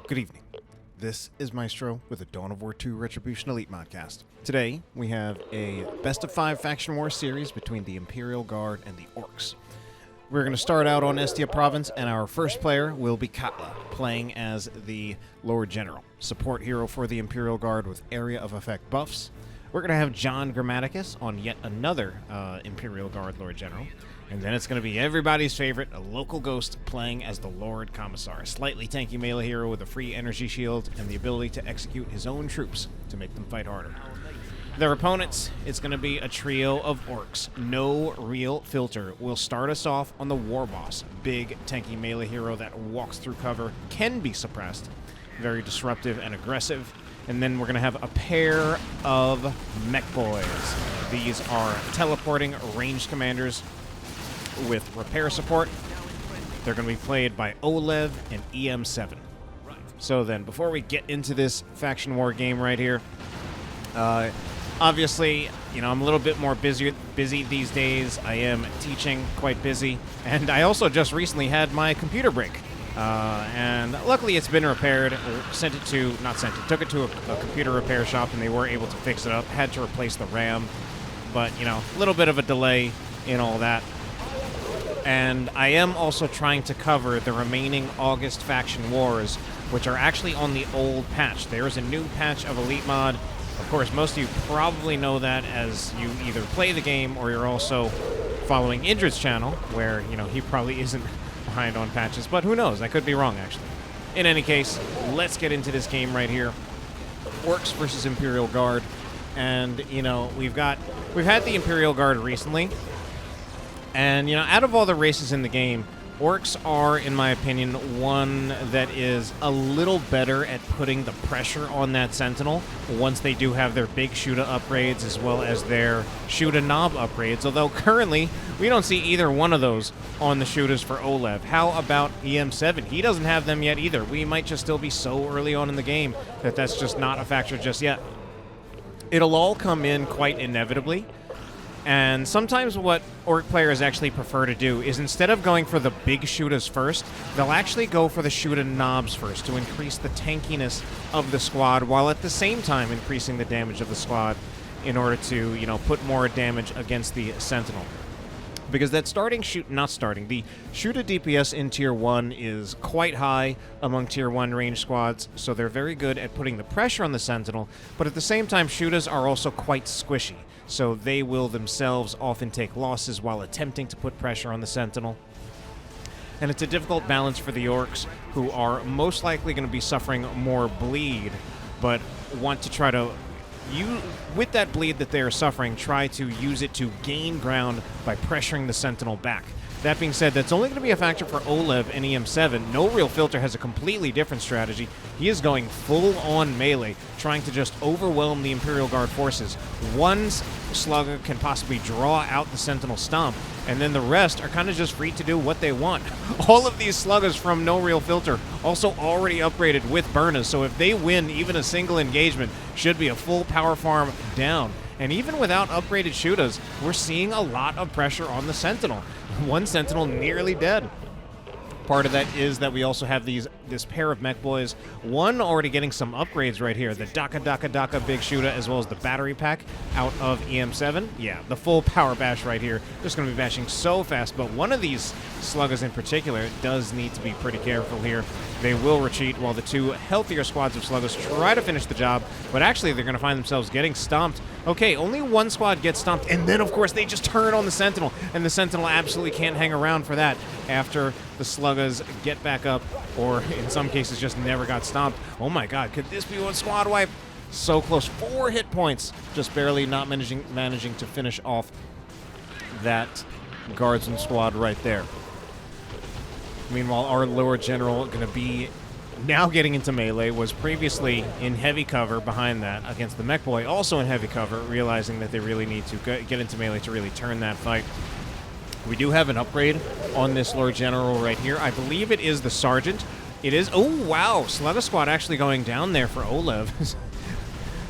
Good evening. This is Maestro with a Dawn of War 2 Retribution Elite modcast. Today, we have a Best-of-5 faction war series between the Imperial Guard and the Orks. We're going to start out on Estia Province, and our first player will be Katla, playing as the Lord General, support hero for the Imperial Guard with area of effect buffs. We're going to have JohnGrammaticus on yet another Imperial Guard Lord General. And then it's going to be everybody's favorite, a LocalGhost playing as the Lord Commissar, a slightly tanky melee hero with a free energy shield and the ability to execute his own troops to make them fight harder. Their opponents, it's going to be a trio of Orks. No real filter. Will start us off on the War Boss, big tanky melee hero that walks through cover, can be suppressed, very disruptive and aggressive. And then we're going to have a pair of mech boys. These are teleporting ranged commanders with repair support. They're going to be played by oLev and EM7. So then, before we get into this faction war game right here, obviously, you know, I'm a little bit more busy these days. I am teaching, quite busy, and I also just recently had my computer break. And luckily it's been repaired. Took it to a computer repair shop, and they were able to fix it up. Had to replace the RAM, but, you know, a little bit of a delay in all that. And I am also trying to cover the remaining August faction wars, which are actually on the old patch. There is a new patch of Elite Mod. Of course, most of you probably know that as you either play the game or you're also following Indrid's channel, where, you know, he probably isn't behind on patches, but who knows? I could be wrong, actually. In any case, let's get into this game right here. Orks versus Imperial Guard. And, you know, we've had the Imperial Guard recently. And, you know, out of all the races in the game, Orks are, in my opinion, one that is a little better at putting the pressure on that Sentinel once they do have their big Shuda upgrades as well as their Shuda Knob upgrades, although currently we don't see either one of those on the Shudas for oLev. How about EM7? He doesn't have them yet either. We might just still be so early on in the game that that's just not a factor just yet. It'll all come in quite inevitably. And sometimes what Ork players actually prefer to do is, instead of going for the big Shudas first, they'll actually go for the Shuda Knobs first to increase the tankiness of the squad, while at the same time increasing the damage of the squad in order to, you know, put more damage against the Sentinel. Because that the Shuda DPS in Tier 1 is quite high among Tier 1 range squads, so they're very good at putting the pressure on the Sentinel, but at the same time, Shudas are also quite squishy. So they will themselves often take losses while attempting to put pressure on the Sentinel. And it's a difficult balance for the Orks, who are most likely going to be suffering more bleed, but want to try to, with that bleed that they are suffering, try to use it to gain ground by pressuring the Sentinel back. That being said, that's only going to be a factor for oLev and EM7. No Real Filter has a completely different strategy. He is going full-on melee, trying to just overwhelm the Imperial Guard forces. One slugger can possibly draw out the Sentinel Stomp, and then the rest are kind of just free to do what they want. All of these sluggers from No Real Filter also already upgraded with Burnas, so if they win even a single engagement, should be a full power farm down. And even without upgraded Shudas, we're seeing a lot of pressure on the Sentinel. One Sentinel nearly dead. Part of that is that we also have this pair of mech boys. One already getting some upgrades right here. The Daka big Shuda, as well as the battery pack out of EM7. Yeah, the full power bash right here. Just going to be bashing so fast, but one of these sluggers in particular does need to be pretty careful here. They will retreat while the two healthier squads of sluggers try to finish the job, but actually they're going to find themselves getting stomped. Okay, only one squad gets stomped, and then of course they just turn on the Sentinel, and the Sentinel absolutely can't hang around for that after the sluggers get back up, or in some cases just never got stomped. Oh my god, could this be one squad wipe? So close. 4 hit points, just barely not managing to finish off that Guardsman squad right there. Meanwhile, our Lord General going to be now getting into melee, was previously in heavy cover behind that against the mech boy, also in heavy cover, realizing that they really need to get into melee to really turn that fight. We do have an upgrade on this Lord General right here. I believe it is the Sergeant. It is. Oh, wow. Slugger Squad actually going down there for oLev.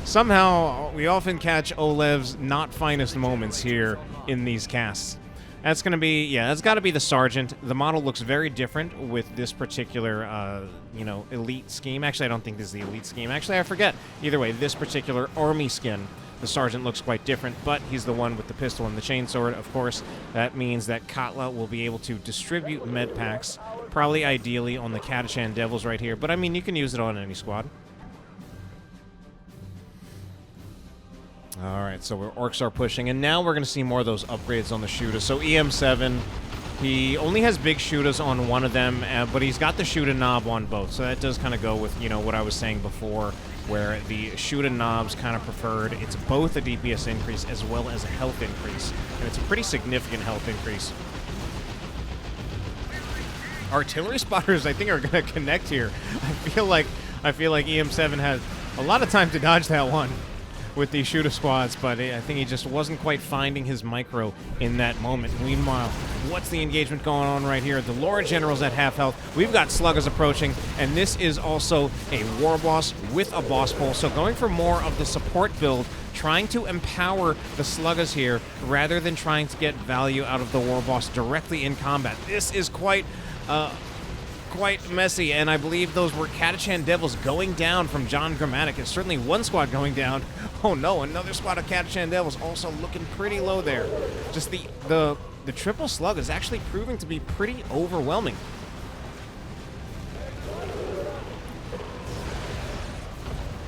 Somehow, we often catch oLev's not finest moments here in these casts. That's going to be, yeah, that's got to be the Sergeant. The model looks very different with this particular, elite scheme. Actually, I don't think this is the elite scheme. Actually, I forget. Either way, this particular army skin, the Sergeant looks quite different, but he's the one with the pistol and the chainsword. Of course, that means that Katla will be able to distribute med packs, probably ideally on the Catachan Devils right here. But, I mean, you can use it on any squad. All right, so Orks are pushing, and now we're going to see more of those upgrades on the shooters. So EM7, he only has big shooters on one of them, but he's got the shooter knob on both. So that does kind of go with, what I was saying before, where the shooter knob's kind of preferred. It's both a DPS increase as well as a health increase, and it's a pretty significant health increase. Artillery spotters, I think, are going to connect here. I feel like EM7 has a lot of time to dodge that one with these shooter squads, but I think he just wasn't quite finding his micro in that moment. Meanwhile, what's the engagement going on right here? The Lord General's at half health. We've got Sluggers approaching, and this is also a War Boss with a Boss Pole, so going for more of the support build, trying to empower the Sluggers here rather than trying to get value out of the War Boss directly in combat. This is quite messy, and I believe those were Catachan Devils going down from JohnGrammaticus. Certainly one squad going down. Oh no, another squad of Catachan Devils also looking pretty low there. Just the triple slug is actually proving to be pretty overwhelming.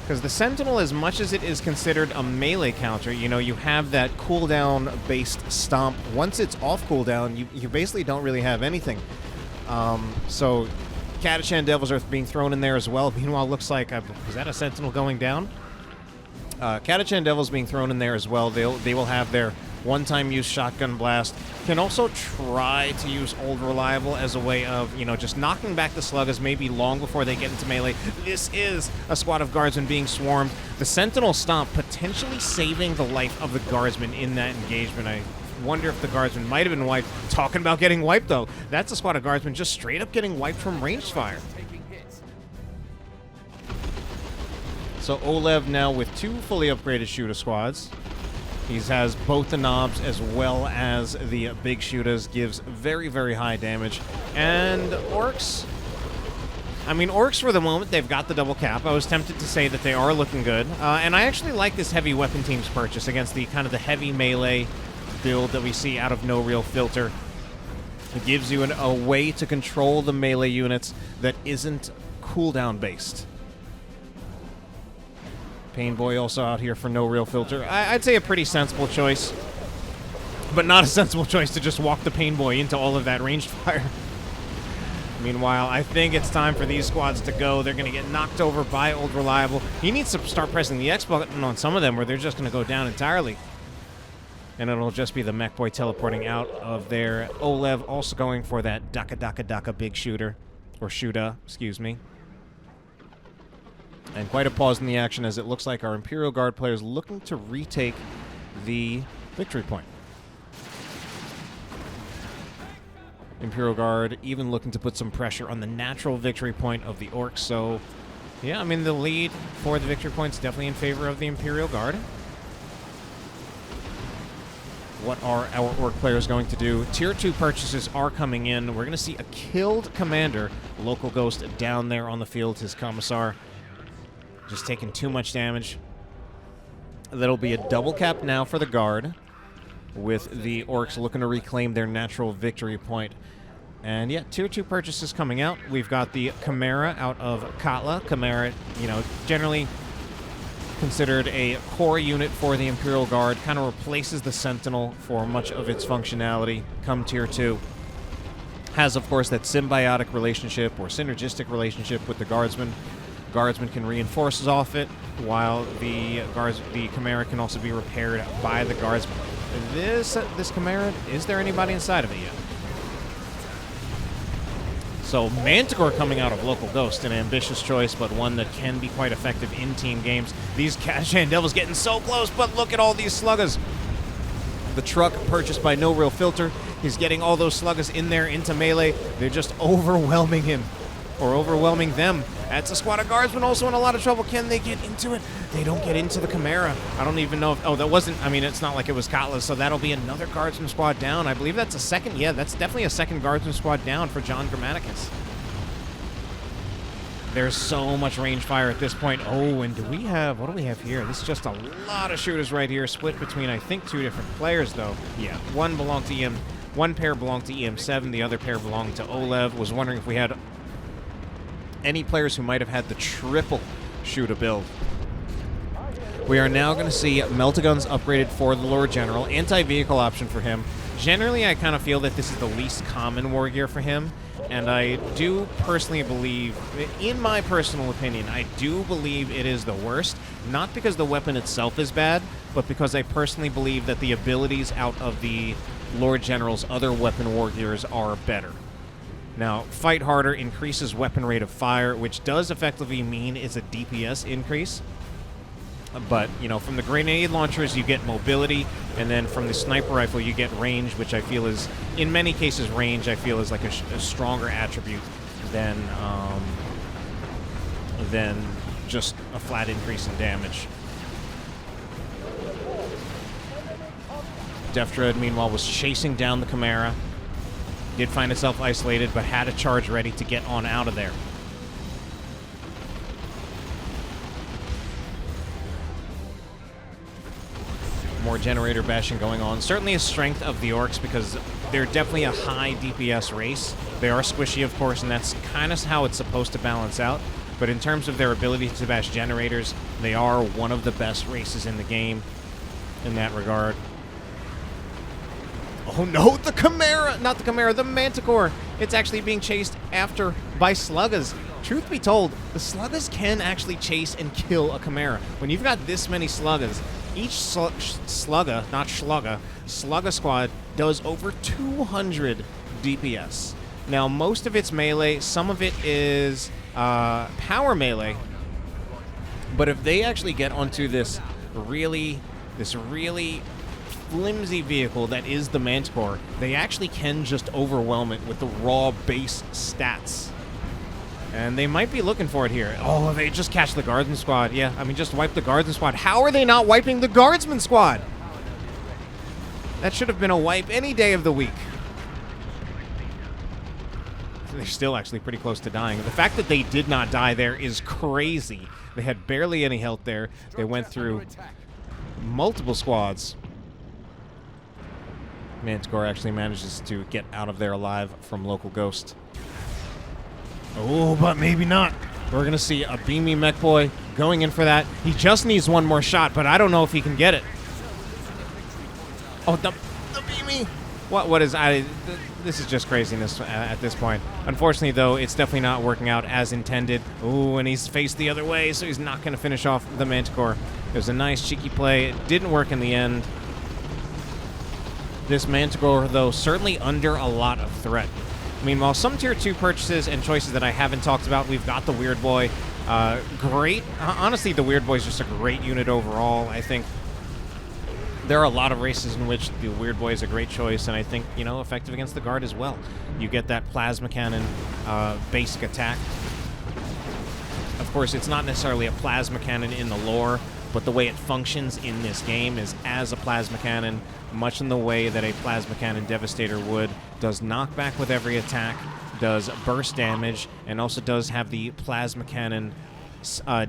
Because the Sentinel, as much as it is considered a melee counter, you have that cooldown-based stomp. Once it's off cooldown, you basically don't really have anything. So Catachan Devils are being thrown in there as well. Meanwhile, looks like, was that a Sentinel going down? Catachan Devils being thrown in there as well. They will have their one-time use shotgun blast. Can also try to use Old Reliable as a way of, just knocking back the Sluggers maybe long before they get into melee. This is a squad of Guardsmen being swarmed. The Sentinel Stomp potentially saving the life of the Guardsmen in that engagement. I wonder if the Guardsmen might have been wiped. Talking about getting wiped, though. That's a squad of Guardsmen just straight up getting wiped from ranged fire. So oLev now with 2 fully upgraded shooter squads. He has both the knobs as well as the big shooters. Gives very, very high damage. And Orks, Orks for the moment, they've got the double cap. I was tempted to say that they are looking good. And I actually like this heavy weapon team's purchase against the kind of the heavy melee build that we see out of No Real Filter. It gives you a way to control the melee units that isn't cooldown based. Painboy also out here for No Real Filter. I'd say a pretty sensible choice, but not a sensible choice to just walk the Painboy into all of that ranged fire. Meanwhile, I think it's time for these squads to go. They're going to get knocked over by Old Reliable. He needs to start pressing the X button on some of them, or they're just going to go down entirely. And it'll just be the Mech Boy teleporting out of there. oLev also going for that Daka big shooter. Or shooter, excuse me. And quite a pause in the action as it looks like our Imperial Guard players looking to retake the victory point. Imperial Guard even looking to put some pressure on the natural victory point of the Orcs. So, yeah, the lead for the victory point is definitely in favor of the Imperial Guard. What are our Orc players going to do? Tier 2 purchases are coming in. We're going to see a killed commander, LocalGhost, down there on the field. His Commissar just taking too much damage. That'll be a double cap now for the Guard, with the Orcs looking to reclaim their natural victory point. And yeah, Tier 2 purchases coming out. We've got the Chimera out of Katla. Chimera, generally considered a core unit for the Imperial Guard, kind of replaces the Sentinel for much of its functionality come Tier 2. Has, of course, that symbiotic relationship or synergistic relationship with the Guardsmen. Guardsmen can reinforce off it, while the Chimera can also be repaired by the Guardsmen. This Chimera, is there anybody inside of it yet? So Manticore coming out of LocalGhost, an ambitious choice, but one that can be quite effective in team games. These Catachan Devils getting so close, but look at all these Sluggers. The truck purchased by No Real Filter. He's getting all those Sluggers in there into melee. They're just overwhelming him. or overwhelming them. That's a squad of guardsmen also in a lot of trouble. Can they get into it? They don't get into the Chimera. I don't even know if... Oh, that wasn't... I mean, it's not like it was Katla, so that'll be another guardsman squad down. I believe that's a second... Yeah, that's definitely a second guardsman squad down for JohnGrammaticus. There's so much range fire at this point. Oh, and do we have... What do we have here? This is just a lot of shooters right here, split between, I think, 2 different players, though. Yeah, one belonged to EM... One pair belonged to EM7, the other pair belonged to oLev. Was wondering if we had any players who might have had the triple shooter build. We are now going to see Meltagun's upgraded for the Lord General. Anti-vehicle option for him. Generally, I kind of feel that this is the least common war gear for him. And I do personally believe, in my personal opinion, I do believe it is the worst. Not because the weapon itself is bad, but because I personally believe that the abilities out of the Lord General's other weapon war gears are better. Now, Fight Harder increases weapon rate of fire, which does effectively mean it's a DPS increase. But, you know, from the grenade launchers, you get mobility, and then from the sniper rifle, you get range, which I feel is, in many cases, range, I feel is like a stronger attribute than just a flat increase in damage. Death Dread, meanwhile, was chasing down the Chimera. Did find itself isolated, but had a charge ready to get on out of there. More generator bashing going on. Certainly a strength of the Orks because they're definitely a high DPS race. They are squishy, of course, and that's kind of how it's supposed to balance out. But in terms of their ability to bash generators, they are one of the best races in the game in that regard. Oh no, the Chimera! Not the Chimera, the Manticore! It's actually being chased after by Sluggas. Truth be told, the Sluggas can actually chase and kill a Chimera. When you've got this many Sluggas, each Slugga squad does over 200 DPS. Now, most of it's melee, some of it is power melee, but if they actually get onto this really flimsy vehicle that is the Manticore, they actually can just overwhelm it with the raw base stats. And they might be looking for it here. Oh, they just catch the Guardsman squad. Yeah, I mean, just wipe the Guardsman squad. How are they not wiping the Guardsman squad? That should have been a wipe any day of the week. They're still actually pretty close to dying. The fact that they did not die there is crazy. They had barely any health there. They went through multiple squads. Manticore actually manages to get out of there alive from LocalGhost. Oh, but maybe not. We're going to see a beamy mech boy going in for that. He just needs one more shot, but I don't know if he can get it. Oh, the beamy. What is... this is just craziness at this point. Unfortunately, though, it's definitely not working out as intended. Ooh, and he's faced the other way, so he's not going to finish off the Manticore. It was a nice, cheeky play. It didn't work in the end. This Manticore, though, certainly under a lot of threat. Meanwhile, some Tier 2 purchases and choices that I haven't talked about. We've got the Weird Boy. Great. Honestly, the Weird Boy is just a great unit overall. I think there are a lot of races in which the Weird Boy is a great choice, and I think, you know, effective against the Guard as well. You get that Plasma Cannon basic attack. Of course, it's not necessarily a Plasma Cannon in the lore, but the way it functions in this game is as a Plasma Cannon, much in the way that a Plasma Cannon Devastator would. Does knockback with every attack, does burst damage, and also does have the Plasma Cannon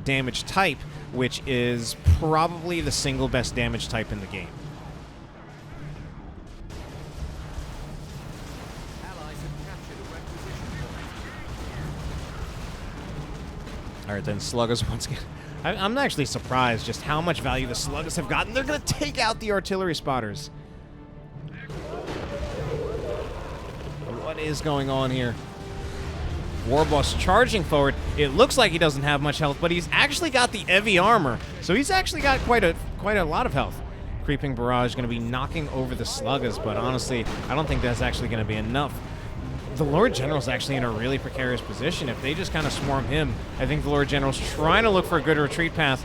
damage type, which is probably the single best damage type in the game. All right, then Sluggas once again. I'm actually surprised just how much value the Sluggas have gotten. They're going to take out the artillery spotters. What is going on here? Warboss charging forward. It looks like he doesn't have much health, but he's actually got the heavy armor, so he's actually got quite a lot of health. Creeping Barrage going to be knocking over the Sluggas, but honestly, I don't think that's actually going to be enough. The Lord General's actually in a really precarious position. If they just kind of swarm him, I think the Lord General's trying to look for a good retreat path.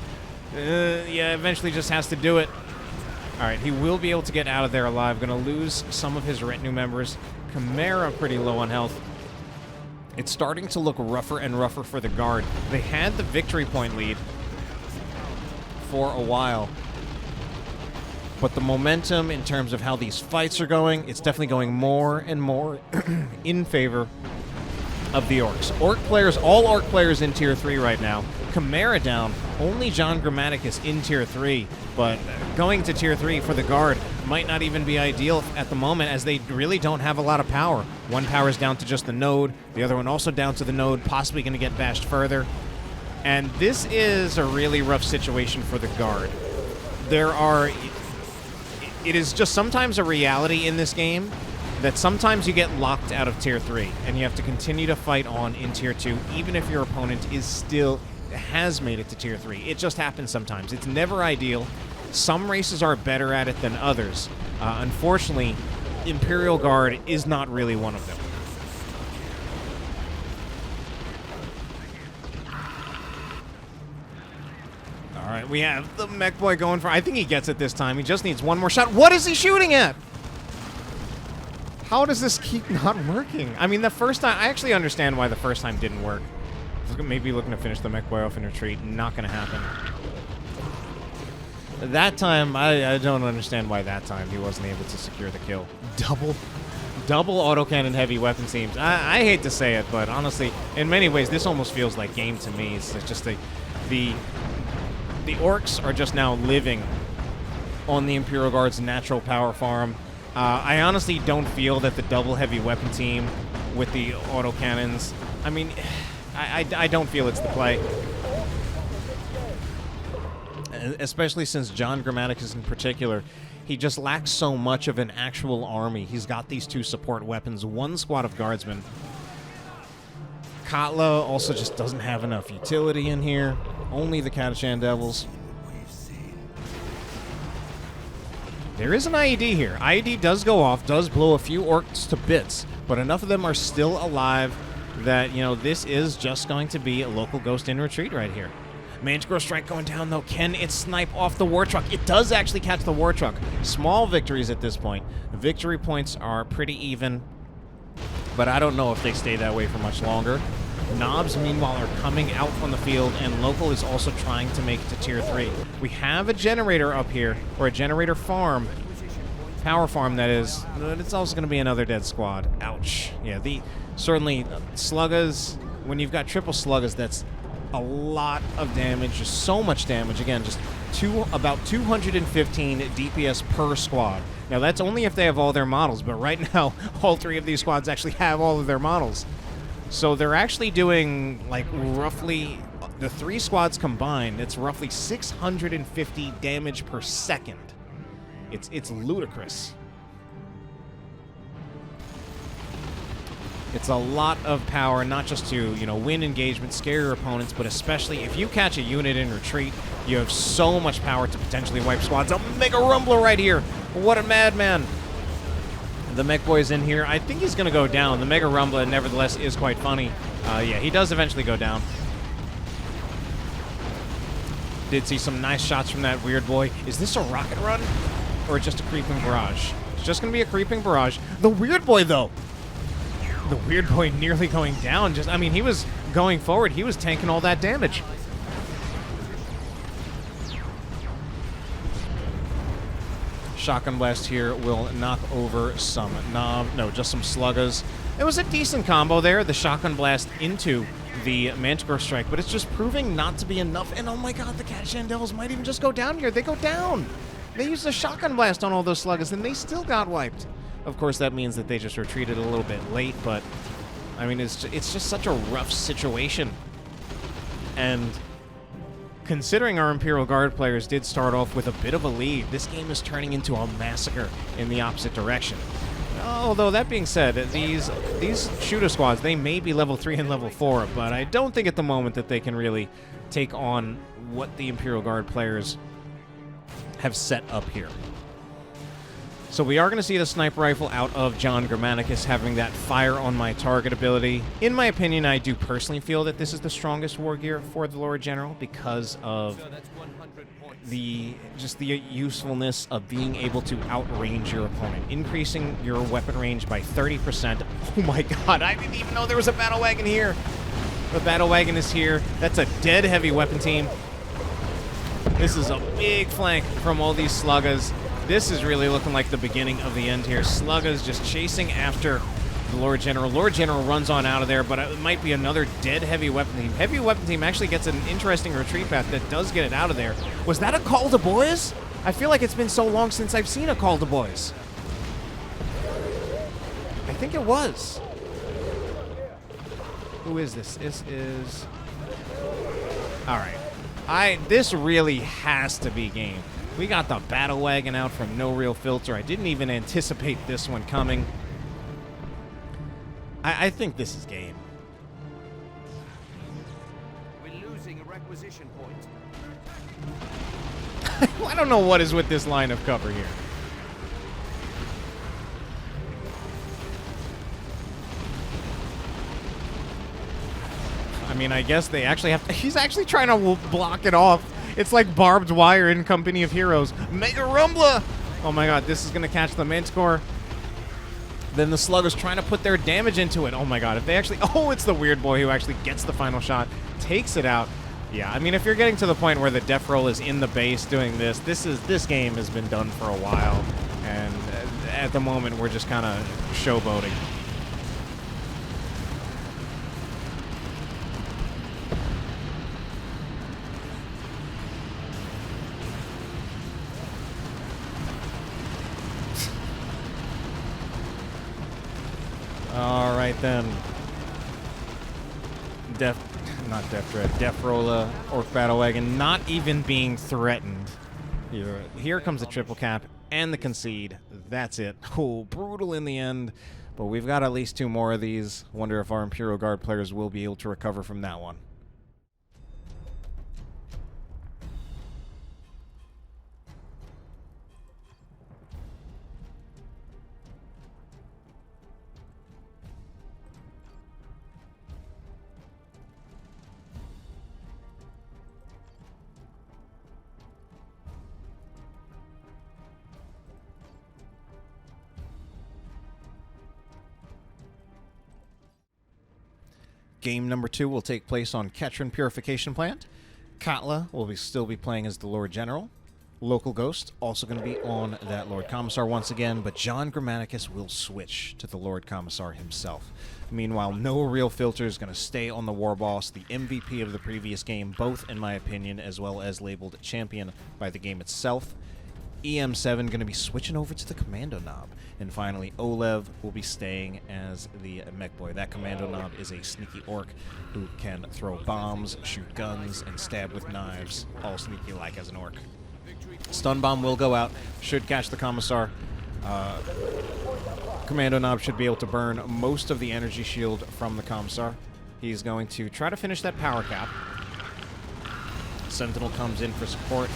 Yeah, eventually just has to do it. All right, he will be able to get out of there alive. Going to lose some of his retinue members. Chimera pretty low on health. It's starting to look rougher and rougher for the Guard. They had the victory point lead for a while, but the momentum in terms of how these fights are going, it's definitely going more and more in favor of the Orks. All Ork players in Tier 3 right now. Chimera down, only JohnGrammaticus in Tier 3, but going to Tier 3 for the Guard might not even be ideal at the moment, as they really don't have a lot of power. One power is down to just the node, the other one also down to the node, possibly going to get bashed further. And this is a really rough situation for the Guard. It is just sometimes a reality in this game that sometimes you get locked out of Tier 3, and you have to continue to fight on in Tier 2, even if your opponent has made it to Tier 3. It just happens sometimes. It's never ideal. Some races are better at it than others. Unfortunately, Imperial Guard is not really one of them. All right, we have the mech boy going for... I think he gets it this time. He just needs one more shot. What is he shooting at? How does this keep not working? I mean, the first time... I actually understand why the first time didn't work. Maybe looking to finish the mech boy off in retreat. Not going to happen. That time, I don't understand why that time he wasn't able to secure the kill. Double autocannon heavy weapon seems. I hate to say it, but honestly, in many ways, this almost feels like game to me. It's just the Orks are just now living on the Imperial Guard's natural power farm. I honestly don't feel that the double heavy weapon team with the autocannons, I mean, I don't feel it's the play. Especially since JohnGrammaticus in particular, he just lacks so much of an actual army. He's got these two support weapons, one squad of guardsmen. Katla also just doesn't have enough utility in here. Only the Katla Devils. There is an IED here. IED does go off, does blow a few Orks to bits, but enough of them are still alive that, you know, this is just going to be a local ghost in retreat right here. Manticore Strike going down, though. Can it snipe off the war truck? It does actually catch the war truck. Small victories at this point. The victory points are pretty even, but I don't know if they stay that way for much longer. Knobs, meanwhile, are coming out on the field, and Local is also trying to make it to Tier 3. We have a generator up here, or a generator farm. Power farm, that is. But it's also going to be another dead squad. Ouch. Yeah, certainly Sluggas, when you've got triple Sluggas, that's a lot of damage, just so much damage. Again, just about 215 DPS per squad. Now, that's only if they have all their models, but right now, all three of these squads actually have all of their models. So they're actually doing, like, roughly, the three squads combined, it's roughly 650 damage per second. It's ludicrous. It's a lot of power, not just to, you know, win engagement, scare your opponents, but especially if you catch a unit in retreat, you have so much power to potentially wipe squads. A Mega Rumbler right here. What a madman. The mech boy is in here. I think he's going to go down. The Mega Rumbler, nevertheless, is quite funny. Yeah, he does eventually go down. Did see some nice shots from that weird boy. Is this a rocket run or just a creeping barrage? It's just going to be a creeping barrage. The weird boy, though. The weird boy nearly going down. I mean, he was going forward. He was tanking all that damage. Shotgun blast here will knock over some just some Sluggas. It was a decent combo there, the shotgun blast into the Manticore Strike, but it's just proving not to be enough. And oh my god, the Cat Devils might even just go down here. They go down. They used a shotgun blast on all those Sluggas, and they still got wiped. Of course, that means that they just retreated a little bit late, but I mean, it's just such a rough situation. And considering our Imperial Guard players did start off with a bit of a lead, this game is turning into a massacre in the opposite direction. Although, that being said, these shooter squads, they may be level 3 and level 4, but I don't think at the moment that they can really take on what the Imperial Guard players have set up here. So we are going to see the sniper rifle out of JohnGrammaticus having that fire on my target ability. In my opinion, I do personally feel that this is the strongest war gear for the Lord General because of the usefulness of being able to outrange your opponent, increasing your weapon range by 30%. Oh my god, I didn't even know there was a battle wagon here. The battle wagon is here. That's a dead heavy weapon team. This is a big flank from all these sluggas. This is really looking like the beginning of the end here. Sluggas just chasing after the Lord General. Lord General runs on out of there, but it might be another dead heavy weapon team. Heavy weapon team actually gets an interesting retreat path that does get it out of there. Was that a call to boys? I feel like it's been so long since I've seen a call to boys. I think it was. Who is this? This is... All right. This really has to be game. We got the battle wagon out from No Real Filter. I didn't even anticipate this one coming. I think this is game. We're losing a requisition point. I don't know what is with this line of cover here. I mean, I guess they actually have to... He's actually trying to block it off. It's like barbed wire in Company of Heroes. Mega Rumbler! Oh my god, this is going to catch the Manticore. Then the Sluggers trying to put their damage into it. Oh my god, if they actually... Oh, it's the weird boy who actually gets the final shot. Takes it out. Yeah, I mean, if you're getting to the point where the Death Roll is in the base doing this game has been done for a while. And at the moment, we're just kind of showboating. All right, then. Death Roller, Orc Battle Wagon, not even being threatened. Here comes the triple cap and the concede. That's it. Oh, brutal in the end. But we've got at least 2 more of these. Wonder if our Imperial Guard players will be able to recover from that one. Game number 2 will take place on Ketron Purification Plant. Katla will still be playing as the Lord General. LocalGhost also going to be on that Lord Commissar once again, but JohnGrammaticus will switch to the Lord Commissar himself. Meanwhile, No Real Filter is going to stay on the War Boss, the MVP of the previous game, both in my opinion, as well as labeled champion by the game itself. EM7 going to be switching over to the Commando Knob. And finally, oLev will be staying as the Mech Boy. That Commando Knob is a sneaky orc who can throw bombs, shoot guns, and stab with knives, all sneaky-like as an orc. Stun Bomb will go out, should catch the Commissar. Commando Knob should be able to burn most of the energy shield from the Commissar. He's going to try to finish that power cap. Sentinel comes in for support.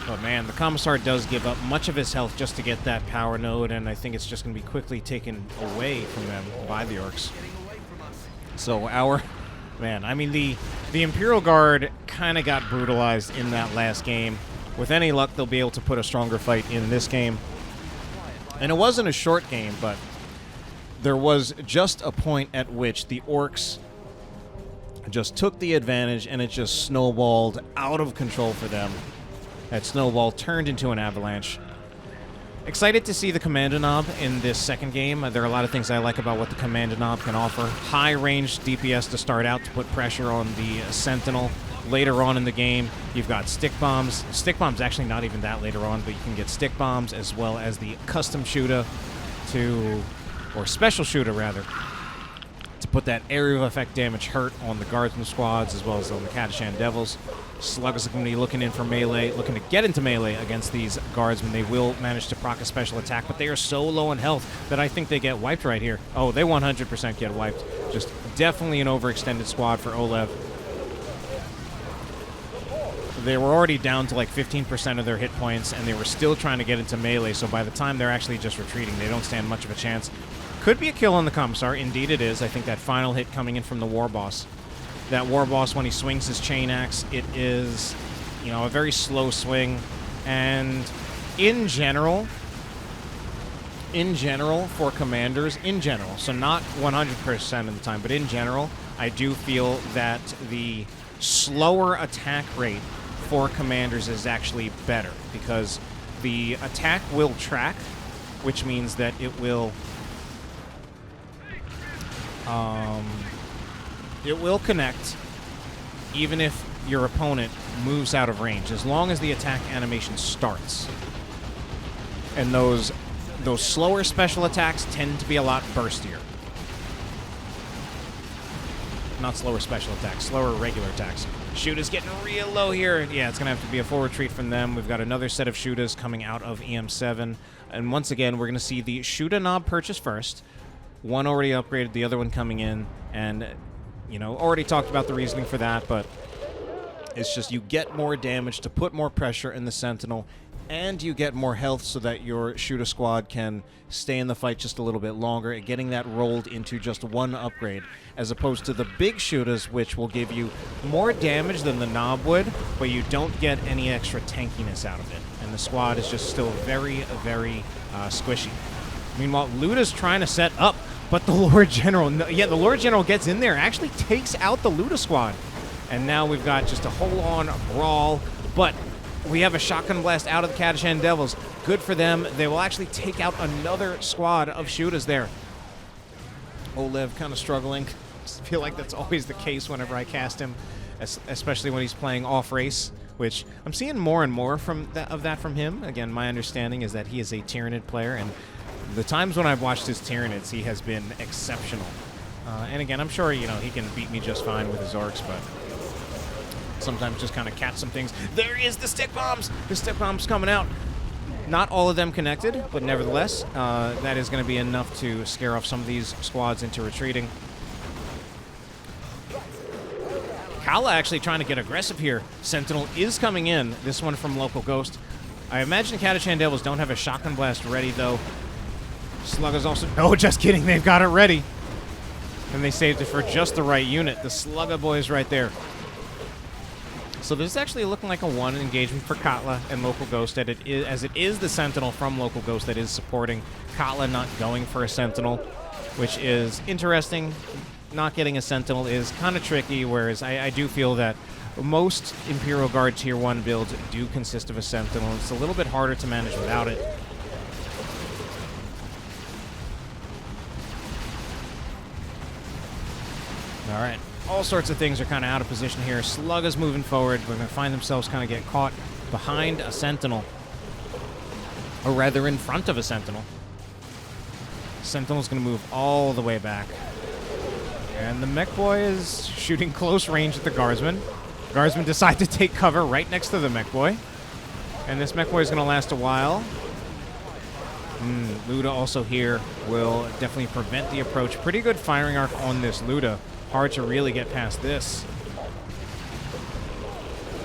But man, the Commissar does give up much of his health just to get that power node, and I think it's just going to be quickly taken away from them by the Orcs. So man, I mean, the Imperial Guard kind of got brutalized in that last game. With any luck, they'll be able to put a stronger fight in this game. And it wasn't a short game, but there was just a point at which the Orcs just took the advantage, and it just snowballed out of control for them. That snowball turned into an avalanche. Excited to see the Commando Knob in this second game. There are a lot of things I like about what the Commando Knob can offer. High-range DPS to start out to put pressure on the Sentinel. Later on in the game, you've got stick bombs. Stick bombs actually not even that later on, but you can get stick bombs as well as the custom shooter or special shooter rather, to put that area of effect damage hurt on the Guardsman squads as well as on the Katashan Devils. Sluggers are going to be looking in for melee, looking to get into melee against these Guardsmen. They will manage to proc a special attack, but they are so low in health that I think they get wiped right here. Oh, they 100% get wiped. Just definitely an overextended squad for oLev. they were already down to like 15% of their hit points, and they were still trying to get into melee, so by the time they're actually just retreating, they don't stand much of a chance. Could be a kill on the Commissar. Indeed it is. I think that final hit coming in from the War Boss. That War Boss, when he swings his chain axe, it is, you know, a very slow swing. And in general, for commanders, so not 100% of the time, but in general, I do feel that the slower attack rate for commanders is actually better, because the attack will track, which means that it will connect even if your opponent moves out of range, as long as the attack animation starts. And those slower special attacks tend to be a lot burstier. Not slower special attacks, slower regular attacks. Shoota's getting real low here. Yeah, it's going to have to be a full retreat from them. We've got another set of Shootas coming out of EM7. And once again, we're going to see the Shoota knob purchase first. One already upgraded, the other one coming in. And, you know, already talked about the reasoning for that, but it's just you get more damage to put more pressure in the Sentinel, and you get more health so that your Shoota squad can stay in the fight just a little bit longer, and getting that rolled into just one upgrade, as opposed to the big Shootas, which will give you more damage than the knob would, but you don't get any extra tankiness out of it. And the squad is just still very, very squishy. Meanwhile, Luta's trying to set up, but the Lord General, the Lord General gets in there, actually takes out the Luta squad. And now we've got just a whole-on brawl, but we have a shotgun blast out of the Catachan Devils. Good for them. They will actually take out another squad of Shootas there. oLev kind of struggling. I feel like that's always the case whenever I cast him, especially when he's playing off-race, which I'm seeing more and more of that from him. Again, my understanding is that he is a Tyranid player, and the times when I've watched his Tyranids, he has been exceptional. And again, I'm sure, you know, he can beat me just fine with his Orks, but sometimes just kind of catch some things. There is the stick bombs! The stick bombs coming out. Not all of them connected, but nevertheless, that is going to be enough to scare off some of these squads into retreating. Katla actually trying to get aggressive here. Sentinel is coming in. This one from LocalGhost. I imagine Catachan Devils don't have a shotgun blast ready, though. Slugga's also... No, just kidding. They've got it ready. And they saved it for just the right unit. The Slugga boys right there. So this is actually looking like a one engagement for Katla and LocalGhost, as it is the Sentinel from LocalGhost that is supporting Katla, not going for a Sentinel, which is interesting. Not getting a Sentinel is kind of tricky, whereas I do feel that most Imperial Guard Tier 1 builds do consist of a Sentinel. It's a little bit harder to manage without it. All right. All sorts of things are kind of out of position here. Slugga's moving forward. We're going to find themselves kind of get caught behind a Sentinel. Or rather, in front of a Sentinel. Sentinel's going to move all the way back. And the mech boy is shooting close range at the Guardsman. Guardsmen decide to take cover right next to the mech boy. And this mech boy is going to last a while. Luta also here will definitely prevent the approach. Pretty good firing arc on this Luta. Hard to really get past this.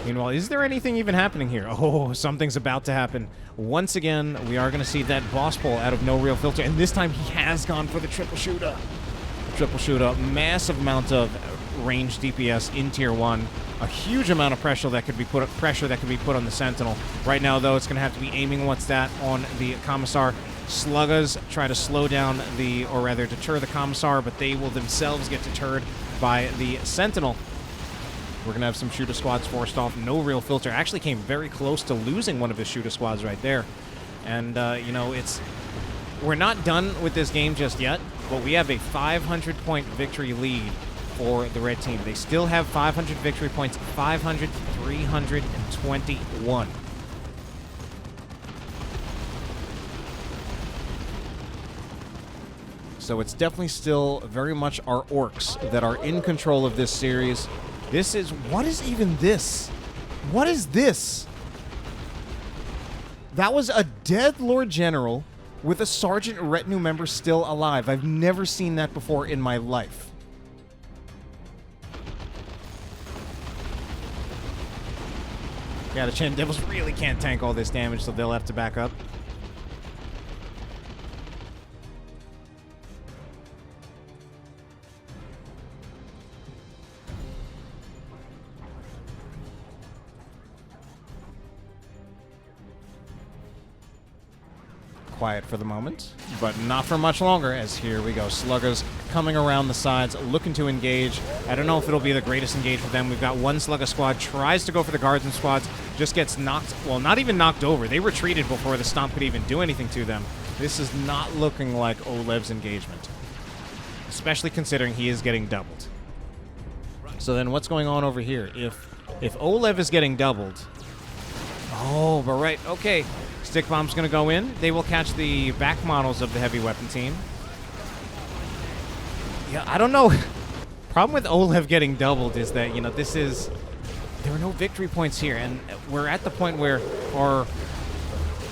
Meanwhile, is there anything even happening here? Oh, something's about to happen. Once again, we are going to see that boss pull out of no real filter, and this time he has gone for the triple Shoota. Triple Shoota, massive amount of range DPS in Tier 1. A huge amount of pressure that could be put on the Sentinel. Right now, though, it's going to have to be aiming what's that on the Commissar. Sluggas try to slow down or rather deter the Commissar, but they will themselves get deterred by the Sentinel. We're going to have some Shoota squads forced off. No real filter. Actually came very close to losing one of his Shoota squads right there. And, you know, we're not done with this game just yet, but we have a 500-point victory lead for the red team. They still have 500 victory points, 500 to 321. So it's definitely still very much our Orks that are in control of this series. What is even this? What is this? That was a dead Lord General with a Sergeant Retinue member still alive. I've never seen that before in my life. Got a chin. Devils really can't tank all this damage, so they'll have to back up. Quiet for the moment, but not for much longer, as here we go. Sluggers coming around the sides, looking to engage. I don't know if it'll be the greatest engage for them. We've got one Slugger squad, tries to go for the guards and squads, just gets knocked, well, not even knocked over. They retreated before the stomp could even do anything to them. This is not looking like oLev's engagement, especially considering he is getting doubled. So then what's going on over here? If oLev is getting doubled... Oh, but right, okay. Stick Bomb's going to go in. They will catch the back models of the heavy weapon team. Yeah, I don't know. Problem with oLev getting doubled is that, you know, this is... There are no victory points here, and we're at the point where our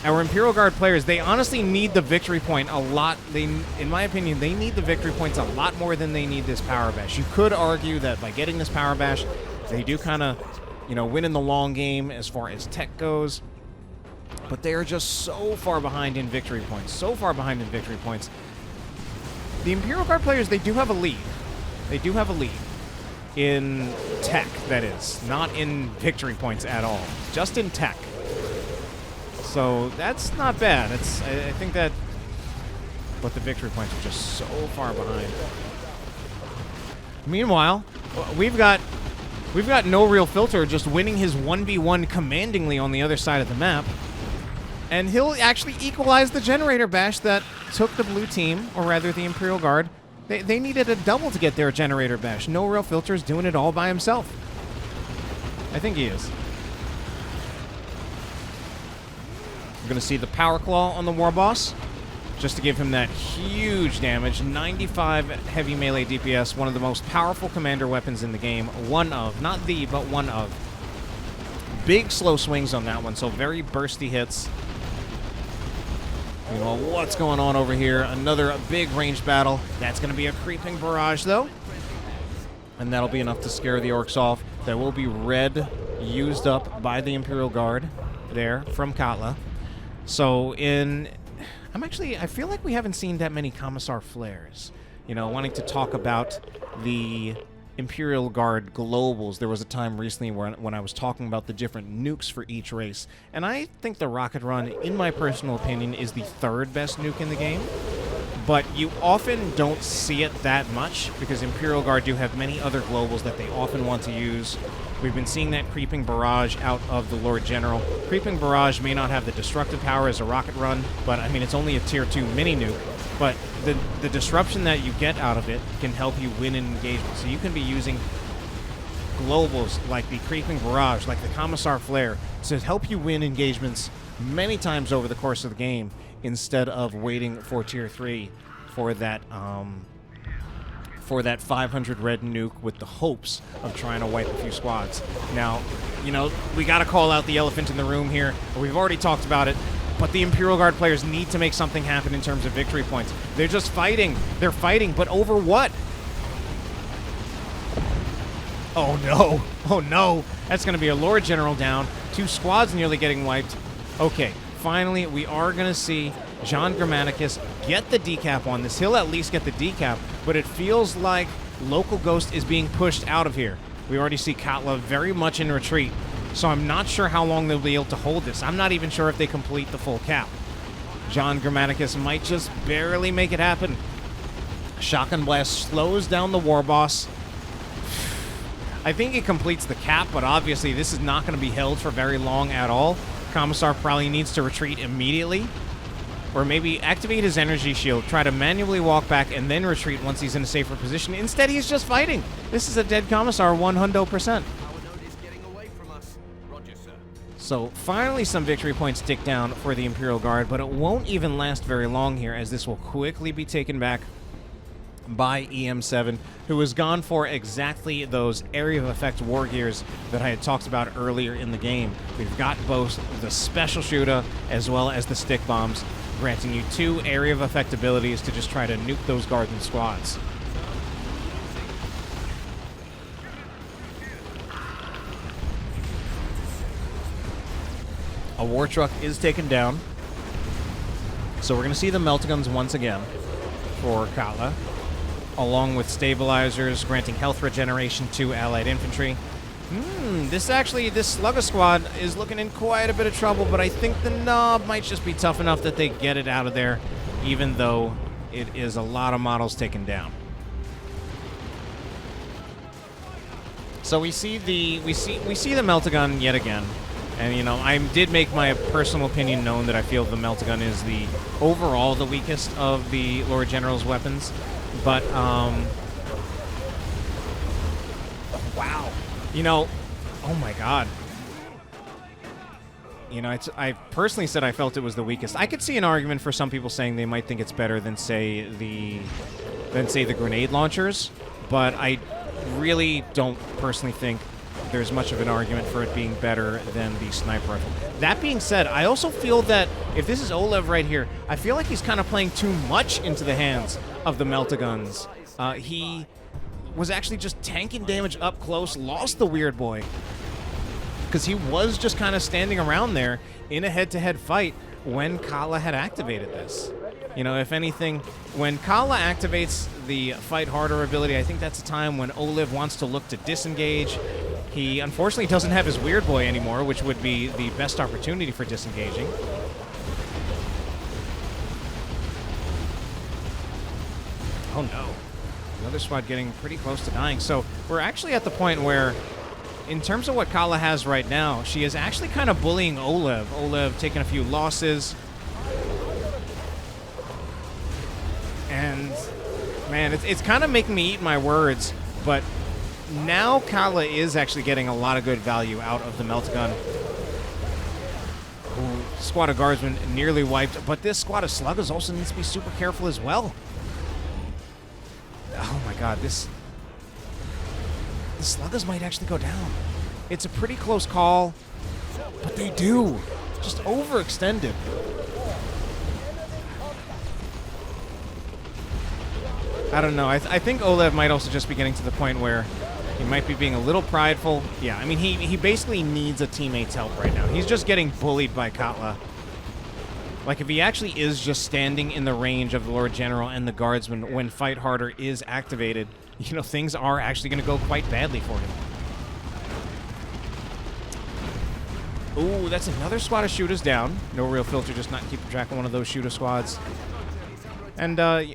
Imperial Guard players, they honestly need the victory point a lot. In my opinion, they need the victory points a lot more than they need this Power Bash. You could argue that by getting this Power Bash, they do kind of, you know, win in the long game as far as tech goes. But they are just so far behind in victory points. So far behind in victory points. The Imperial Guard players, they do have a lead. They do have a lead. In tech, that is. Not in victory points at all. Just in tech. So that's not bad. It's, I think that... But the victory points are just so far behind. Meanwhile, we've got No Real Filter just winning his 1v1 commandingly on the other side of the map. And he'll actually equalize the Generator Bash that took the blue team, or rather the Imperial Guard. They needed a double to get their Generator Bash. No Real Filter's doing it all by himself. I think he is. We're going to see the Power Claw on the War Boss, just to give him that huge damage. 95 heavy melee DPS, one of the most powerful commander weapons in the game. One of, not the, but one of. Big slow swings on that one, so very bursty hits. You know, what's going on over here? Another big ranged battle. That's going to be a creeping barrage, though. And that'll be enough to scare the Orks off. There will be red used up by the Imperial Guard there from Katla. So I feel like we haven't seen that many Commissar flares. You know, wanting to talk about the Imperial Guard globals. There was a time recently when I was talking about the different nukes for each race, and I think the Rocket Run, in my personal opinion, is the third best nuke in the game. But you often don't see it that much, because Imperial Guard do have many other globals that they often want to use. We've been seeing that Creeping Barrage out of the Lord General. Creeping Barrage may not have the destructive power as a Rocket Run, but I mean, it's only a tier 2 mini nuke. But the disruption that you get out of it can help you win an engagement. So you can be using globals like the Creeping Barrage, like the Commissar Flare, to help you win engagements many times over the course of the game, instead of waiting for tier 3 for that 500 red nuke with the hopes of trying to wipe a few squads. Now, you know, we got to call out the elephant in the room here. We've already talked about it. But the Imperial Guard players need to make something happen in terms of victory points. They're just fighting. They're fighting, but over what? Oh, no. Oh, no. That's going to be a Lord General down. 2 squads nearly getting wiped. Okay, finally, we are going to see JohnGrammaticus get the decap on this. He'll at least get the decap, but it feels like LocalGhost is being pushed out of here. We already see Katla very much in retreat. So I'm not sure how long they'll be able to hold this. I'm not even sure if they complete the full cap. JohnGrammaticus might just barely make it happen. Shotgun Blast slows down the War Boss. I think he completes the cap, but obviously this is not going to be held for very long at all. Commissar probably needs to retreat immediately. Or maybe activate his energy shield, try to manually walk back, and then retreat once he's in a safer position. Instead, he's just fighting. This is a dead Commissar 100%. So finally some victory points tick down for the Imperial Guard, but it won't even last very long here, as this will quickly be taken back by EM7, who has gone for exactly those area of effect war gears that I had talked about earlier in the game. We've got both the special shooter as well as the stick bombs, granting you 2 area of effect abilities to just try to nuke those guards and squads. A war truck is taken down. So we're going to see the Meltaguns once again for Katla, along with stabilizers granting health regeneration to allied infantry. This Slugger squad is looking in quite a bit of trouble, but I think the Knob might just be tough enough that they get it out of there, even though it is a lot of models taken down. So we see the Meltagun yet again. And, you know, I did make my personal opinion known that I feel the Meltagun is overall the weakest of the Lord General's weapons. But, wow. You know, oh my god. You know, I personally said I felt it was the weakest. I could see an argument for some people saying they might think it's better than, say, the grenade launchers. But I really don't personally think there's much of an argument for it being better than the sniper rifle. That being said, I also feel that if this is oLev right here, I feel like he's kind of playing too much into the hands of the Meltaguns. He was actually just tanking damage up close, lost the Weird Boy, because he was just kind of standing around there in a head-to-head fight when Katla had activated this. You know, if anything, when Katla activates the Fight Harder ability, I think that's a time when oLev wants to look to disengage. He unfortunately doesn't have his Weird Boy anymore, which would be the best opportunity for disengaging. Oh no. Another squad getting pretty close to dying. So we're actually at the point where, in terms of what Katla has right now, she is actually kind of bullying oLev. oLev taking a few losses. And, man, it's kind of making me eat my words, but now Katla is actually getting a lot of good value out of the Meltagun. Ooh, squad of guardsmen nearly wiped, but this squad of sluggers also needs to be super careful as well. Oh my god, the sluggers might actually go down. It's a pretty close call, but they do. Just overextended. I don't know. I think oLev might also just be getting to the point where he might be being a little prideful. Yeah, I mean, he basically needs a teammate's help right now. He's just getting bullied by Katla. Like, if he actually is just standing in the range of the Lord General and the Guardsmen when Fight Harder is activated, you know, things are actually going to go quite badly for him. Ooh, that's another squad of shooters down. No real filter, just not keeping track of one of those shooter squads. And, the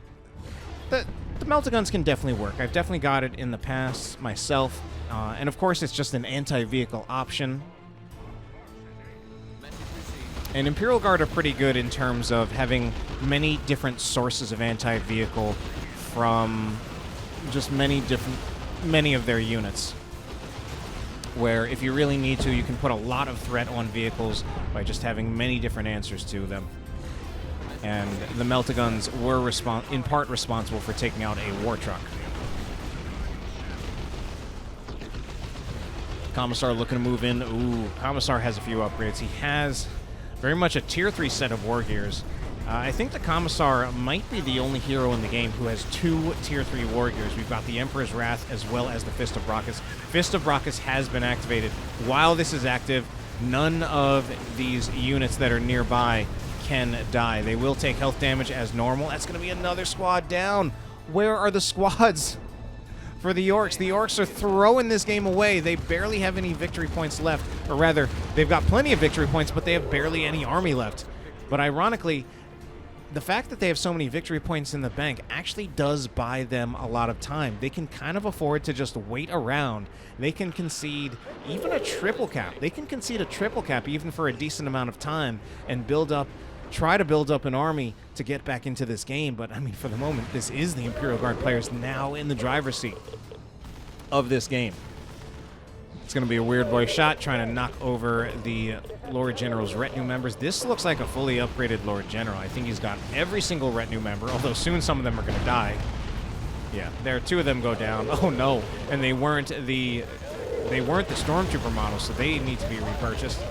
Meltaguns can definitely work. I've definitely got it in the past myself. And of course, it's just an anti-vehicle option. And Imperial Guard are pretty good in terms of having many different sources of anti-vehicle from just many of their units. Where if you really need to, you can put a lot of threat on vehicles by just having many different answers to them. And the Meltaguns were in part responsible for taking out a war truck. Commissar looking to move in. Ooh, Commissar has a few upgrades. He has very much a tier 3 set of war gears. I think the Commissar might be the only hero in the game who has 2 tier 3 war gears. We've got the Emperor's Wrath as well as the Fist of Brachus. Fist of Brachus has been activated. While this is active, none of these units that are nearby can die. They will take health damage as normal. That's going to be another squad down. Where are the squads for the Orks? The Orks are throwing this game away. They barely have any victory points left. Or rather, they've got plenty of victory points, but they have barely any army left. But ironically, the fact that they have so many victory points in the bank actually does buy them a lot of time. They can kind of afford to just wait around. They can concede even a triple cap. They can concede a triple cap even for a decent amount of time and try to build up an army to get back into this game. But, I mean, for the moment, this is the Imperial Guard players now in the driver's seat of this game. It's going to be a Weird Boy shot trying to knock over the Lord General's retinue members. This looks like a fully upgraded Lord General. I think he's got every single retinue member, although soon some of them are going to die. Yeah, there, 2 of them go down. Oh, no. And they weren't the Stormtrooper models, so they need to be repurchased.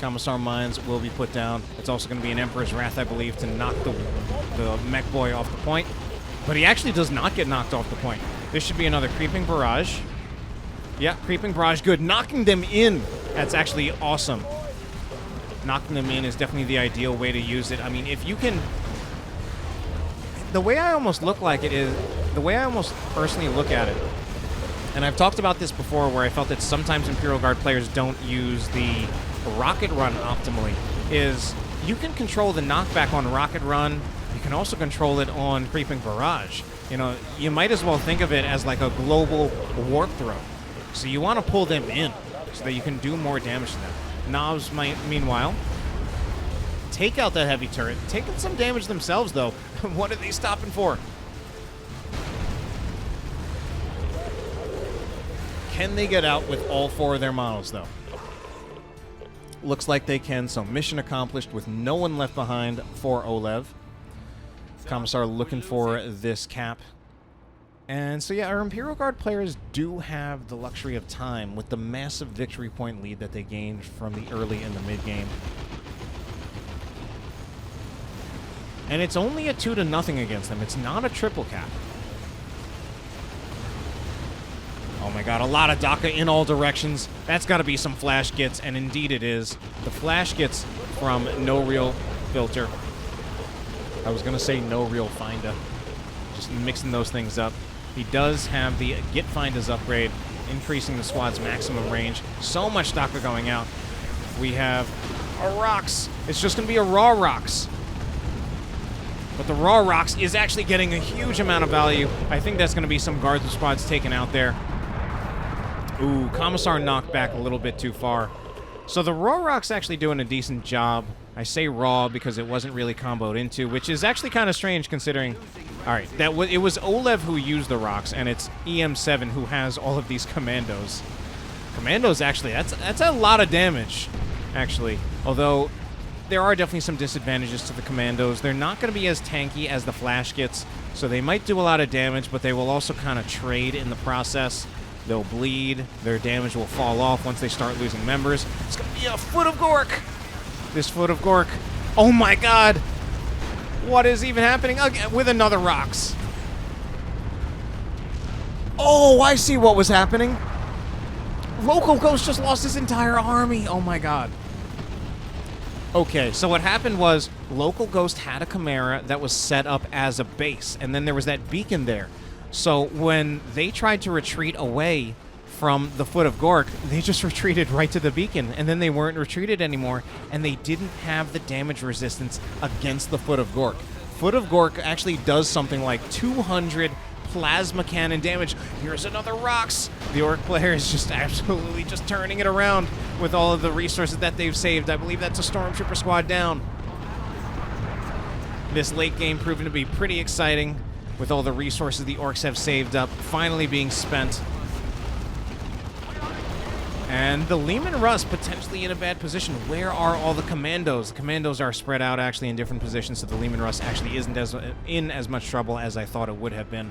Commissar mines will be put down. It's also going to be an Emperor's Wrath, I believe, to knock the mech boy off the point. But he actually does not get knocked off the point. This should be another creeping barrage. Yeah, Creeping Barrage, good. Knocking them in, that's actually awesome. Knocking them in is definitely the ideal way to use it. I mean, if you can... The way I almost look like it is... The way I almost personally look at it, and I've talked about this before where I felt that sometimes Imperial Guard players don't use the Rocket Run optimally, is you can control the knockback on Rocket Run. You can also control it on Creeping Barrage. You know, you might as well think of it as like a global warp throw. So you want to pull them in so that you can do more damage to them. Knobs might, meanwhile, take out that heavy turret. Taking some damage themselves, though. What are they stopping for? Can they get out with all 4 of their models, though? Looks like they can, so mission accomplished with no one left behind for oLev. Commissar looking for this cap. And so yeah, our Imperial Guard players do have the luxury of time with the massive victory point lead that they gained from the early and the mid game. And it's only a 2-0 against them. It's not a triple cap. Oh my god, a lot of DACA in all directions. That's got to be some flash gets, and indeed it is. The flash gets from No Real Filter. I was going to say No Real Finda. Just mixing those things up. He does have the Get Finda's upgrade, increasing the squad's maximum range. So much DACA going out. We have a Rocks. It's just going to be a Raw Rocks. But the Raw Rocks is actually getting a huge amount of value. I think that's going to be some Guards squads taken out there. Ooh, Commissar knocked back a little bit too far. So the Raw Rock's actually doing a decent job. I say raw because it wasn't really comboed into, which is actually kind of strange considering... Alright, it was oLev who used the rocks, and it's EM7 who has all of these commandos. Commandos, actually, that's a lot of damage, actually. Although, there are definitely some disadvantages to the commandos. They're not going to be as tanky as the flash gets, so they might do a lot of damage, but they will also kind of trade in the process. They'll bleed. Their damage will fall off once they start losing members. It's going to be a Foot of Gork! This Foot of Gork. Oh my god! What is even happening? Again, with another Rocks. Oh, I see what was happening. LocalGhost just lost his entire army. Oh my god. Okay, so what happened was LocalGhost had a Chimera that was set up as a base, and then there was that beacon there. So when they tried to retreat away from the Foot of Gork, they just retreated right to the beacon, and then they weren't retreated anymore, and they didn't have the damage resistance against the Foot of Gork. Foot of Gork actually does something like 200 plasma cannon damage. Here's another Rocks. The Orc player is just absolutely just turning it around with all of the resources that they've saved. I believe that's a Stormtrooper squad down. This late game proving to be pretty exciting with all the resources the Orcs have saved up finally being spent. And the Leman Russ potentially in a bad position. Where are all the commandos? The commandos are spread out actually in different positions, so the Leman Russ actually isn't in as much trouble as I thought it would have been.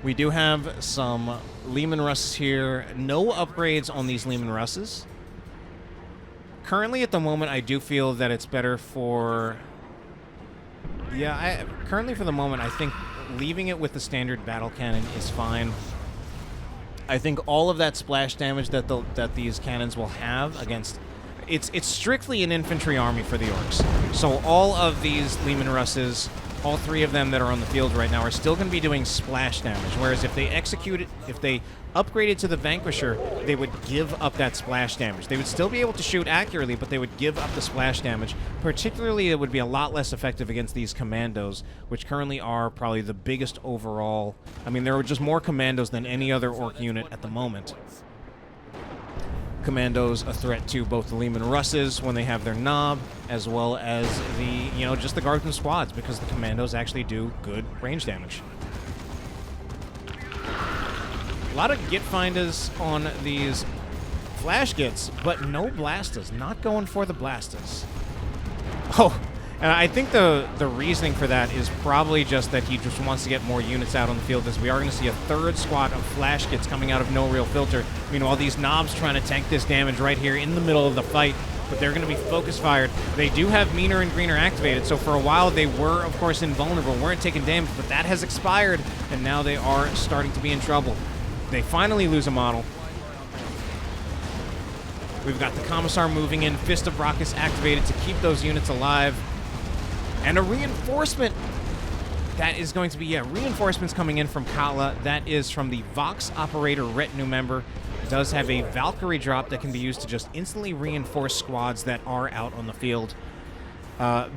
We do have some Leman Russes here. No upgrades on these Leman Russes. Currently, at the moment, I do feel that it's better for... Yeah, currently for the moment, I think leaving it with the standard battle cannon is fine. I think all of that splash damage that these cannons will have against... It's strictly an infantry army for the Orcs. So all of these Leman Russes, all 3 of them that are on the field right now, are still going to be doing splash damage. Whereas if they upgraded to the Vanquisher, they would give up that splash damage. They would still be able to shoot accurately, but they would give up the splash damage. Particularly, it would be a lot less effective against these commandos, which currently are probably the biggest overall... I mean, there are just more commandos than any other Orc unit at the moment. Commandos a threat to both the Leman Russes when they have their knob, as well as the, just the Guardsman squads, because the commandos actually do good range damage. A lot of Get Finders on these Flash Gets, but no Blastas. Not going for the Blastas. Oh, and I think the reasoning for that is probably just that he just wants to get more units out on the field, as we are going to see a 3rd squad of Flash Gets coming out of No Real Filter. Meanwhile, these knobs trying to tank this damage right here in the middle of the fight, but they're going to be focus fired. They do have Meaner and Greener activated, so for a while they were, of course, invulnerable, weren't taking damage, but that has expired, and now they are starting to be in trouble. They finally lose a model. We've got the Commissar moving in, Fist of Brachus activated to keep those units alive. And a reinforcement. That is going to be, reinforcements coming in from Katla. That is from the Vox Operator Retinue member. It does have a Valkyrie drop that can be used to just instantly reinforce squads that are out on the field.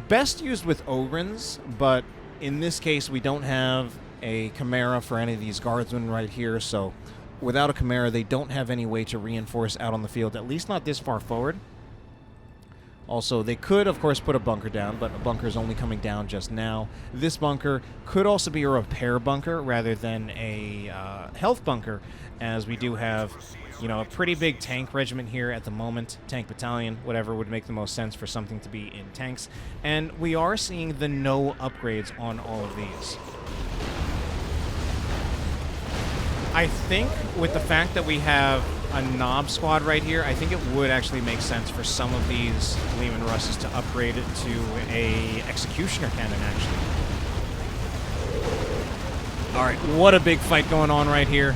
Best used with Ogrins, but in this case we don't have a Chimera for any of these guardsmen right here, so without a Chimera they don't have any way to reinforce out on the field, at least not this far forward. Also, they could, of course, put a bunker down, but a bunker is only coming down just now. This bunker could also be a repair bunker rather than a health bunker, as we do have, you know, a pretty big tank regiment here at the moment. Tank battalion, whatever would make the most sense for something to be in tanks. And we are seeing the no upgrades on all of these. I think with the fact that we have a Knob squad right here, I think it would actually make sense for some of these Leman Russes to upgrade it to a Executioner cannon, actually. Alright, what a big fight going on right here.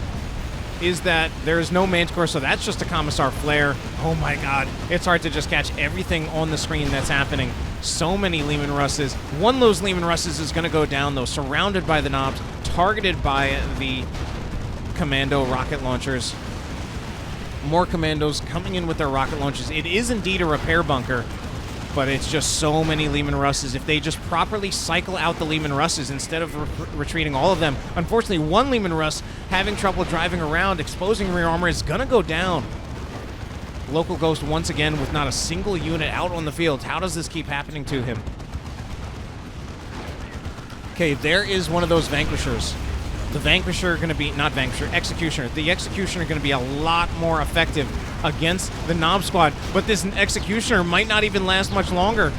Is that there is no Manticore, so that's just a Commissar Flare. Oh my god, it's hard to just catch everything on the screen that's happening. So many Leman Russes. One of those Leman Russes is going to go down, though, surrounded by the Knobs, targeted by the Commando rocket launchers. More Commandos coming in with their rocket launches. It is indeed a repair bunker, but it's just so many Leman Russes. If they just properly cycle out the Leman Russes instead of retreating all of them. Unfortunately, one Leman Russ having trouble driving around, exposing rear armor, is going to go down. LocalGhost once again with not a single unit out on the field. How does this keep happening to him? Okay, there is one of those Vanquishers. The Vanquisher going to be, not Vanquisher, Executioner. The Executioner going to be a lot more effective against the Knob Squad, but this Executioner might not even last much longer.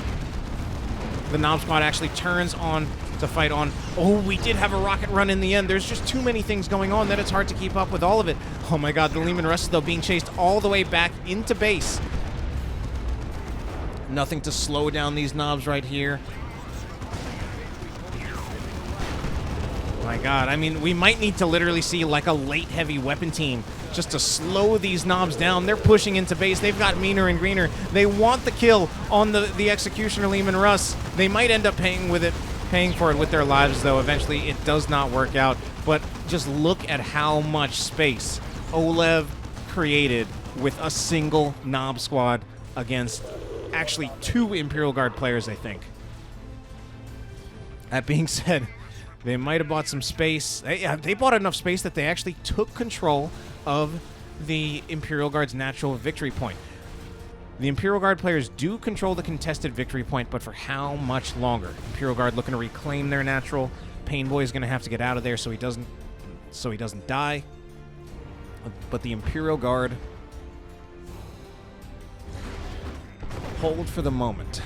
The Knob Squad actually turns on to fight on. Oh, we did have a rocket run in the end. There's just too many things going on that it's hard to keep up with all of it. Oh my god, the Leman Russes, though, being chased all the way back into base. Nothing to slow down these Knobs right here. My god, I mean, we might need to literally see like a late heavy weapon team just to slow these Knobs down. They're pushing into base. They've got meaner and greener. They want the kill on the Executioner Leman Russ. They might end up paying for it with their lives, though. Eventually, it does not work out. But just look at how much space oLev created with a single Knob squad against actually 2 Imperial Guard players, I think. That being said, they might have bought some space. They bought enough space that they actually took control of the Imperial Guard's natural victory point. The Imperial Guard players do control the contested victory point, but for how much longer? Imperial Guard looking to reclaim their natural. Painboy is going to have to get out of there so he doesn't die. But the Imperial Guard hold for the moment.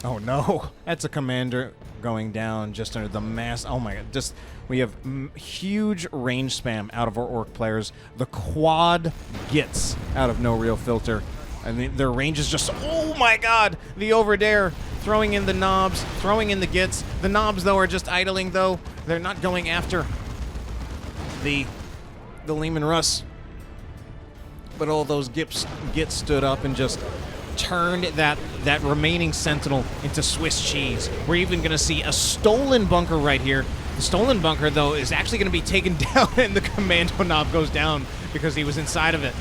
Oh no, that's a commander going down just under the mass. Oh my god, just we have huge range spam out of our Orc players. The quad gets out of No Real Filter. And their range is just, oh my god, the Overdare throwing in the Knobs, throwing in the Gits. The Knobs, though, are just idling, though. They're not going after the Leman Russ. But all those Gits stood up and just turned that remaining Sentinel into Swiss cheese. We're even going to see a stolen bunker right here. The stolen bunker, though, is actually going to be taken down, and the Commando Knob goes down because he was inside of it.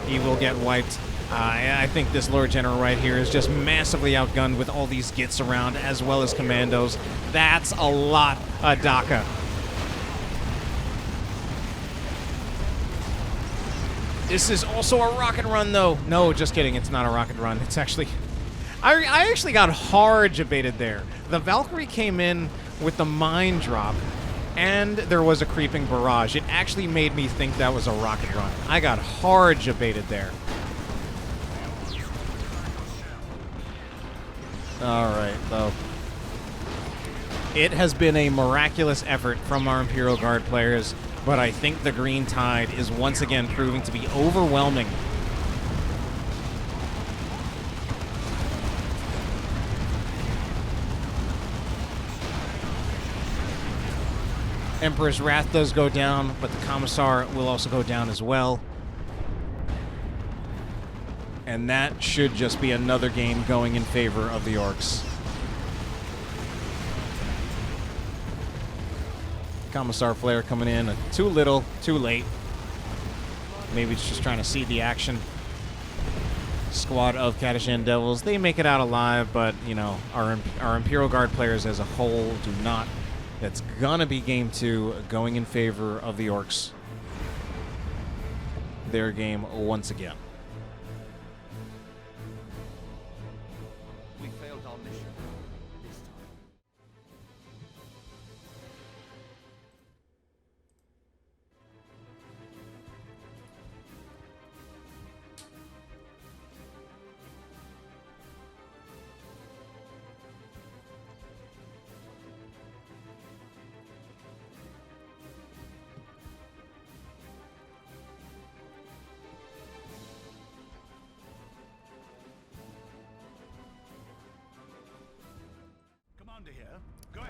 He will get wiped. I think this Lord General right here is just massively outgunned with all these Gits around, as well as Commandos. That's a lot of DACA. This is also a rocket run, though. No, just kidding. It's not a rocket run. It's actually... I actually got hard debated there. The Valkyrie came in with the mine drop, and there was a creeping barrage. It actually made me think that was a rocket run. I got hard debated there. Alright, though. It has been a miraculous effort from our Imperial Guard players, but I think the Green Tide is once again proving to be overwhelming. Emperor's Wrath does go down, but the Commissar will also go down as well. And that should just be another game going in favor of the Orks. Commissar Flare coming in too little, too late. Maybe it's just trying to see the action. Squad of Katachan Devils, they make it out alive, but, you know, our Imperial Guard players as a whole do not. That's gonna be game 2 going in favor of the Orks. Their game once again. We failed our mission this time.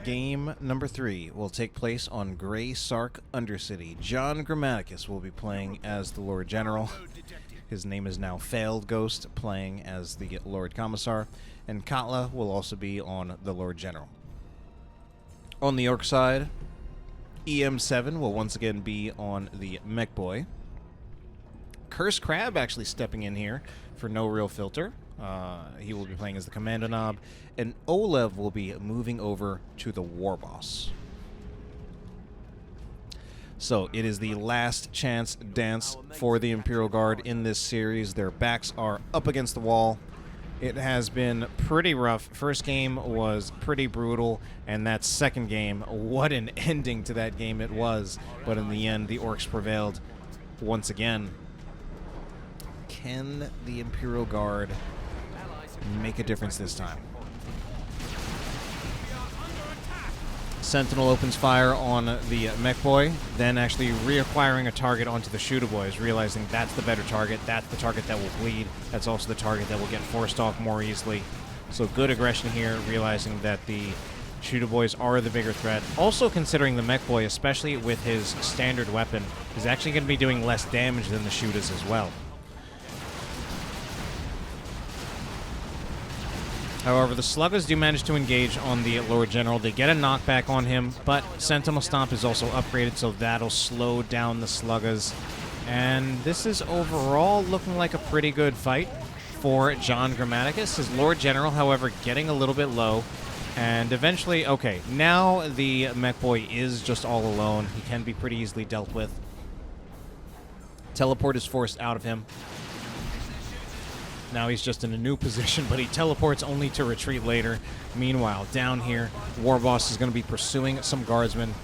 Game number 3 will take place on Grey Sark Undercity. JohnGrammaticus will be playing as the Lord General. His name is now Failed Ghost, playing as the Lord Commissar. And Katla will also be on the Lord General. On the Orc side, EM7 will once again be on the Mech Boy. Cursecrab actually stepping in here for no real filter. He will be playing as the Commando Knob, and oLev will be moving over to the War Boss. So it is the last chance dance for the Imperial Guard in this series. Their backs are up against the wall. It has been pretty rough. First game was pretty brutal, and that second game, what an ending to that game it was. But in the end, the Orks prevailed once again. Can the Imperial Guard make a difference this time? Sentinel opens fire on the Mech Boy, then actually reacquiring a target onto the Shooter Boys, realizing that's the better target, that's the target that will bleed, that's also the target that will get forced off more easily. So good aggression here, realizing that the Shooter Boys are the bigger threat. Also considering the Mech Boy, especially with his standard weapon, is actually going to be doing less damage than the Shooters as well. However, the Sluggers do manage to engage on the Lord General. They get a knockback on him, but Sentinel Stomp is also upgraded, so that'll slow down the Sluggers. And this is overall looking like a pretty good fight for JohnGrammaticus. His Lord General, however, getting a little bit low. And eventually, okay, now the Mech Boy is just all alone. He can be pretty easily dealt with. Teleport is forced out of him. Now he's just in a new position, but he teleports only to retreat later. Meanwhile, down here, War Boss is going to be pursuing some guardsmen.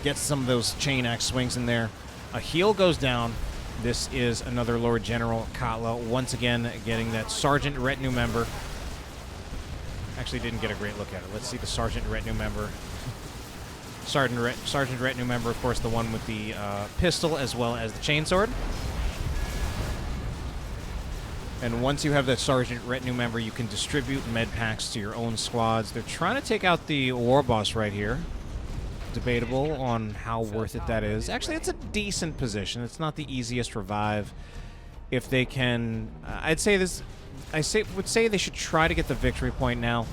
Gets some of those chain axe swings in there. A heal goes down. This is another Lord General, Katla, once again getting that Sergeant Retinue member. Actually didn't get a great look at it. Let's see the Sergeant Retinue member. Sergeant Retinue member, of course, the one with the pistol as well as the chainsword. And once you have that Sergeant Retinue member, you can distribute med packs to your own squads. They're trying to take out the War Boss right here. Debatable on how worth it that is. Actually, it's a decent position. It's not the easiest revive. If they can... I'd say this... would say they should try to get the victory point now.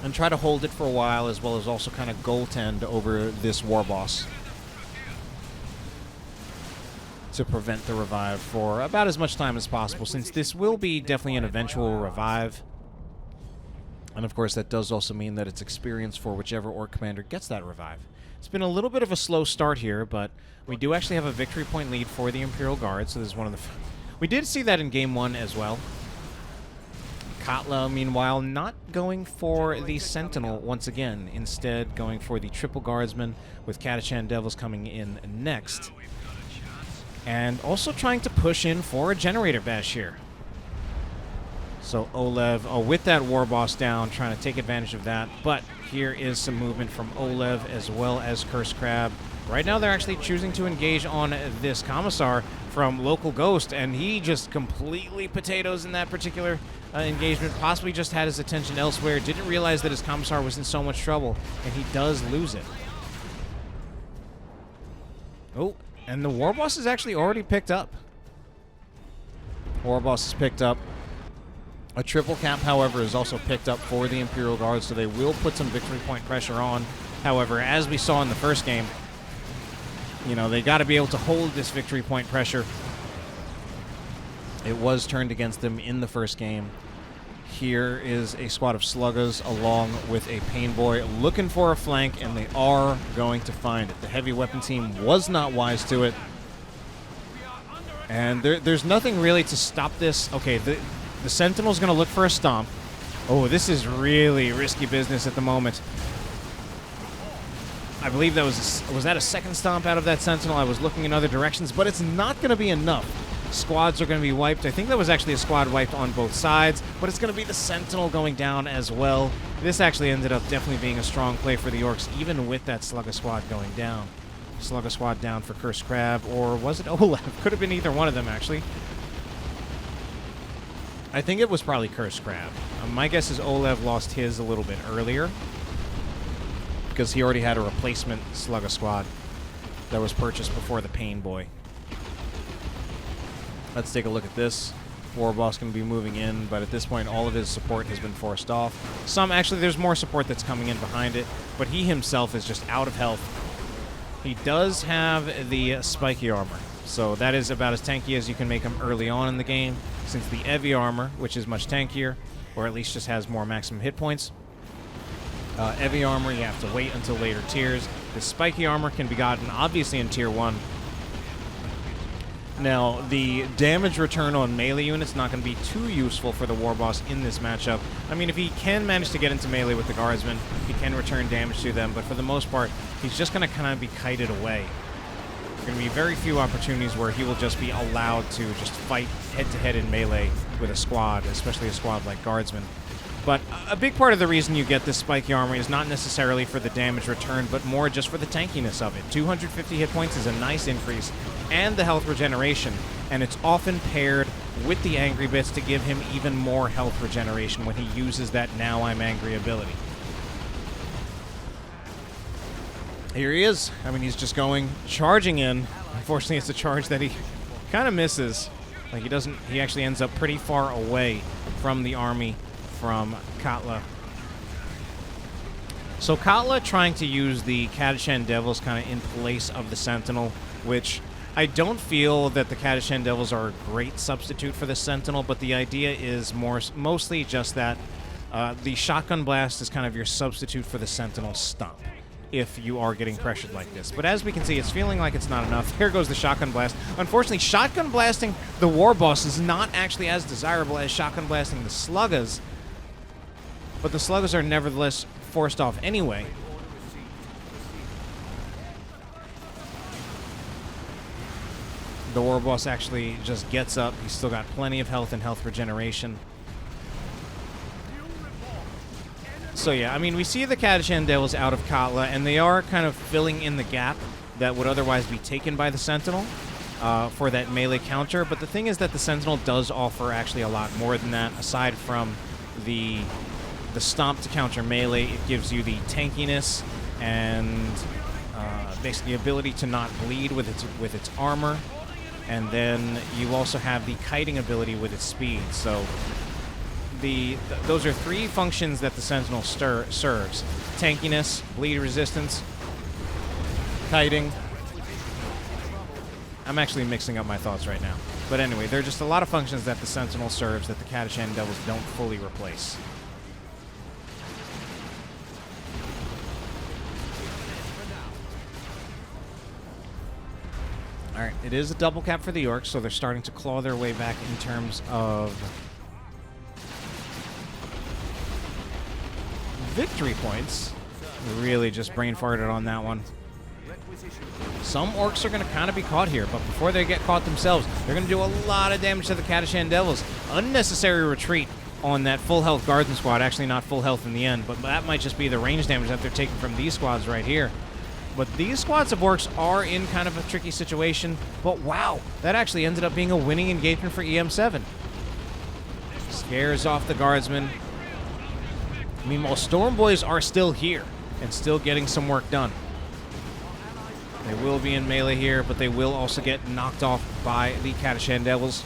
And try to hold it for a while, as well as also kind of goaltend over this War Boss. To prevent the revive for about as much time as possible, since this will be definitely an eventual revive. And of course, that does also mean that it's experience for whichever Orc commander gets that revive. It's been a little bit of a slow start here, but we do actually have a victory point lead for the Imperial Guard, so this is one of the... We did see that in Game 1 as well. Katla, meanwhile, not going for the Sentinel once again, instead going for the Triple Guardsman, with Katachan Devils coming in next. And also trying to push in for a Generator Bash here. So oLev, with that War Boss down, trying to take advantage of that. But here is some movement from oLev as well as Cursecrab. Right now they're actually choosing to engage on this Commissar from LocalGhost, and he just completely potatoes in that particular engagement. Possibly just had his attention elsewhere, didn't realize that his Commissar was in so much trouble, and he does lose it. Oh, and the War Boss is actually already picked up. War Boss is picked up. A triple cap, however, is also picked up for the Imperial Guard, so they will put some victory point pressure on. However, as we saw in the first game, you know, they got to be able to hold this victory point pressure. It was turned against them in the first game. Here is a squad of Sluggers along with a Pain Boy looking for a flank, and they are going to find it. The heavy weapon team was not wise to it. And there's nothing really to stop this. Okay, the Sentinel's going to look for a stomp. Oh, this is really risky business at the moment. I believe that was that a second stomp out of that Sentinel? I was looking in other directions, but it's not going to be enough. Squads are going to be wiped. I think that was actually a squad wiped on both sides, but it's going to be the Sentinel going down as well. This actually ended up definitely being a strong play for the Orks, even with that Slugger squad going down. Slugger squad down for Cursecrab, or was it oLev? Could have been either one of them, actually. I think it was probably Cursecrab. My guess is oLev lost his a little bit earlier, because he already had a replacement Slugger squad that was purchased before the Pain Boy. Let's take a look at this. War Boss going to be moving in, but at this point, all of his support has been forced off. Actually, there's more support that's coming in behind it, but he himself is just out of health. He does have the spiky armor, so that is about as tanky as you can make him early on in the game, since the heavy armor, which is much tankier, or at least just has more maximum hit points. Heavy armor, you have to wait until later tiers. The spiky armor can be gotten, obviously, in Tier 1. Now, the damage return on melee units not going to be too useful for the War Boss in this matchup. I mean, if he can manage to get into melee with the Guardsmen, he can return damage to them, but for the most part, he's just going to kind of be kited away. There are going to be very few opportunities where he will just be allowed to just fight head-to-head in melee with a squad, especially a squad like Guardsmen. But a big part of the reason you get this spiky armor is not necessarily for the damage return, but more just for the tankiness of it. 250 hit points is a nice increase, and the health regeneration, and it's often paired with the Angry Bits to give him even more health regeneration when he uses that Now I'm Angry ability. Here he is. I mean, he's just charging in. Unfortunately, it's a charge that he kind of misses. Like, he actually ends up pretty far away from the army from Katla. So Katla trying to use the Kadashan Devils kind of in place of the Sentinel, which I don't feel that the Kadashan Devils are a great substitute for the Sentinel, but the idea is mostly just that the Shotgun Blast is kind of your substitute for the Sentinel Stomp, if you are getting pressured like this. But as we can see, it's feeling like it's not enough. Here goes the Shotgun Blast. Unfortunately, Shotgun Blasting the War Boss is not actually as desirable as Shotgun Blasting the Sluggers, but the Sluggers are nevertheless forced off anyway. The War Boss actually just gets up. He's still got plenty of health and health regeneration. So yeah, I mean, we see the Kadashan Devils out of Katla, and they are kind of filling in the gap that would otherwise be taken by the Sentinel for that melee counter. But the thing is that the Sentinel does offer actually a lot more than that. Aside from the stomp to counter melee, it gives you the tankiness and basically ability to not bleed with its armor, and then you also have the kiting ability with its speed. So those are three functions that the Sentinel serves: tankiness, bleed resistance, kiting. I'm actually mixing up my thoughts right now, but anyway, there are just a lot of functions that the Sentinel serves that the Kadashan Devils don't fully replace. Alright, it is a double cap for the Orks, so they're starting to claw their way back in terms of victory points. Really just brain farted on that one. Some Orks are going to kind of be caught here, but before they get caught themselves, they're going to do a lot of damage to the Kadashan Devils. Unnecessary retreat on that full health Guardian squad. Actually not full health in the end, but that might just be the range damage that they're taking from these squads right here. But these squads of Orks are in kind of a tricky situation. But wow, that actually ended up being a winning engagement for EM7. Scares off the Guardsmen. Meanwhile, Storm Boys are still here and still getting some work done. They will be in melee here, but they will also get knocked off by the Katachan Devils.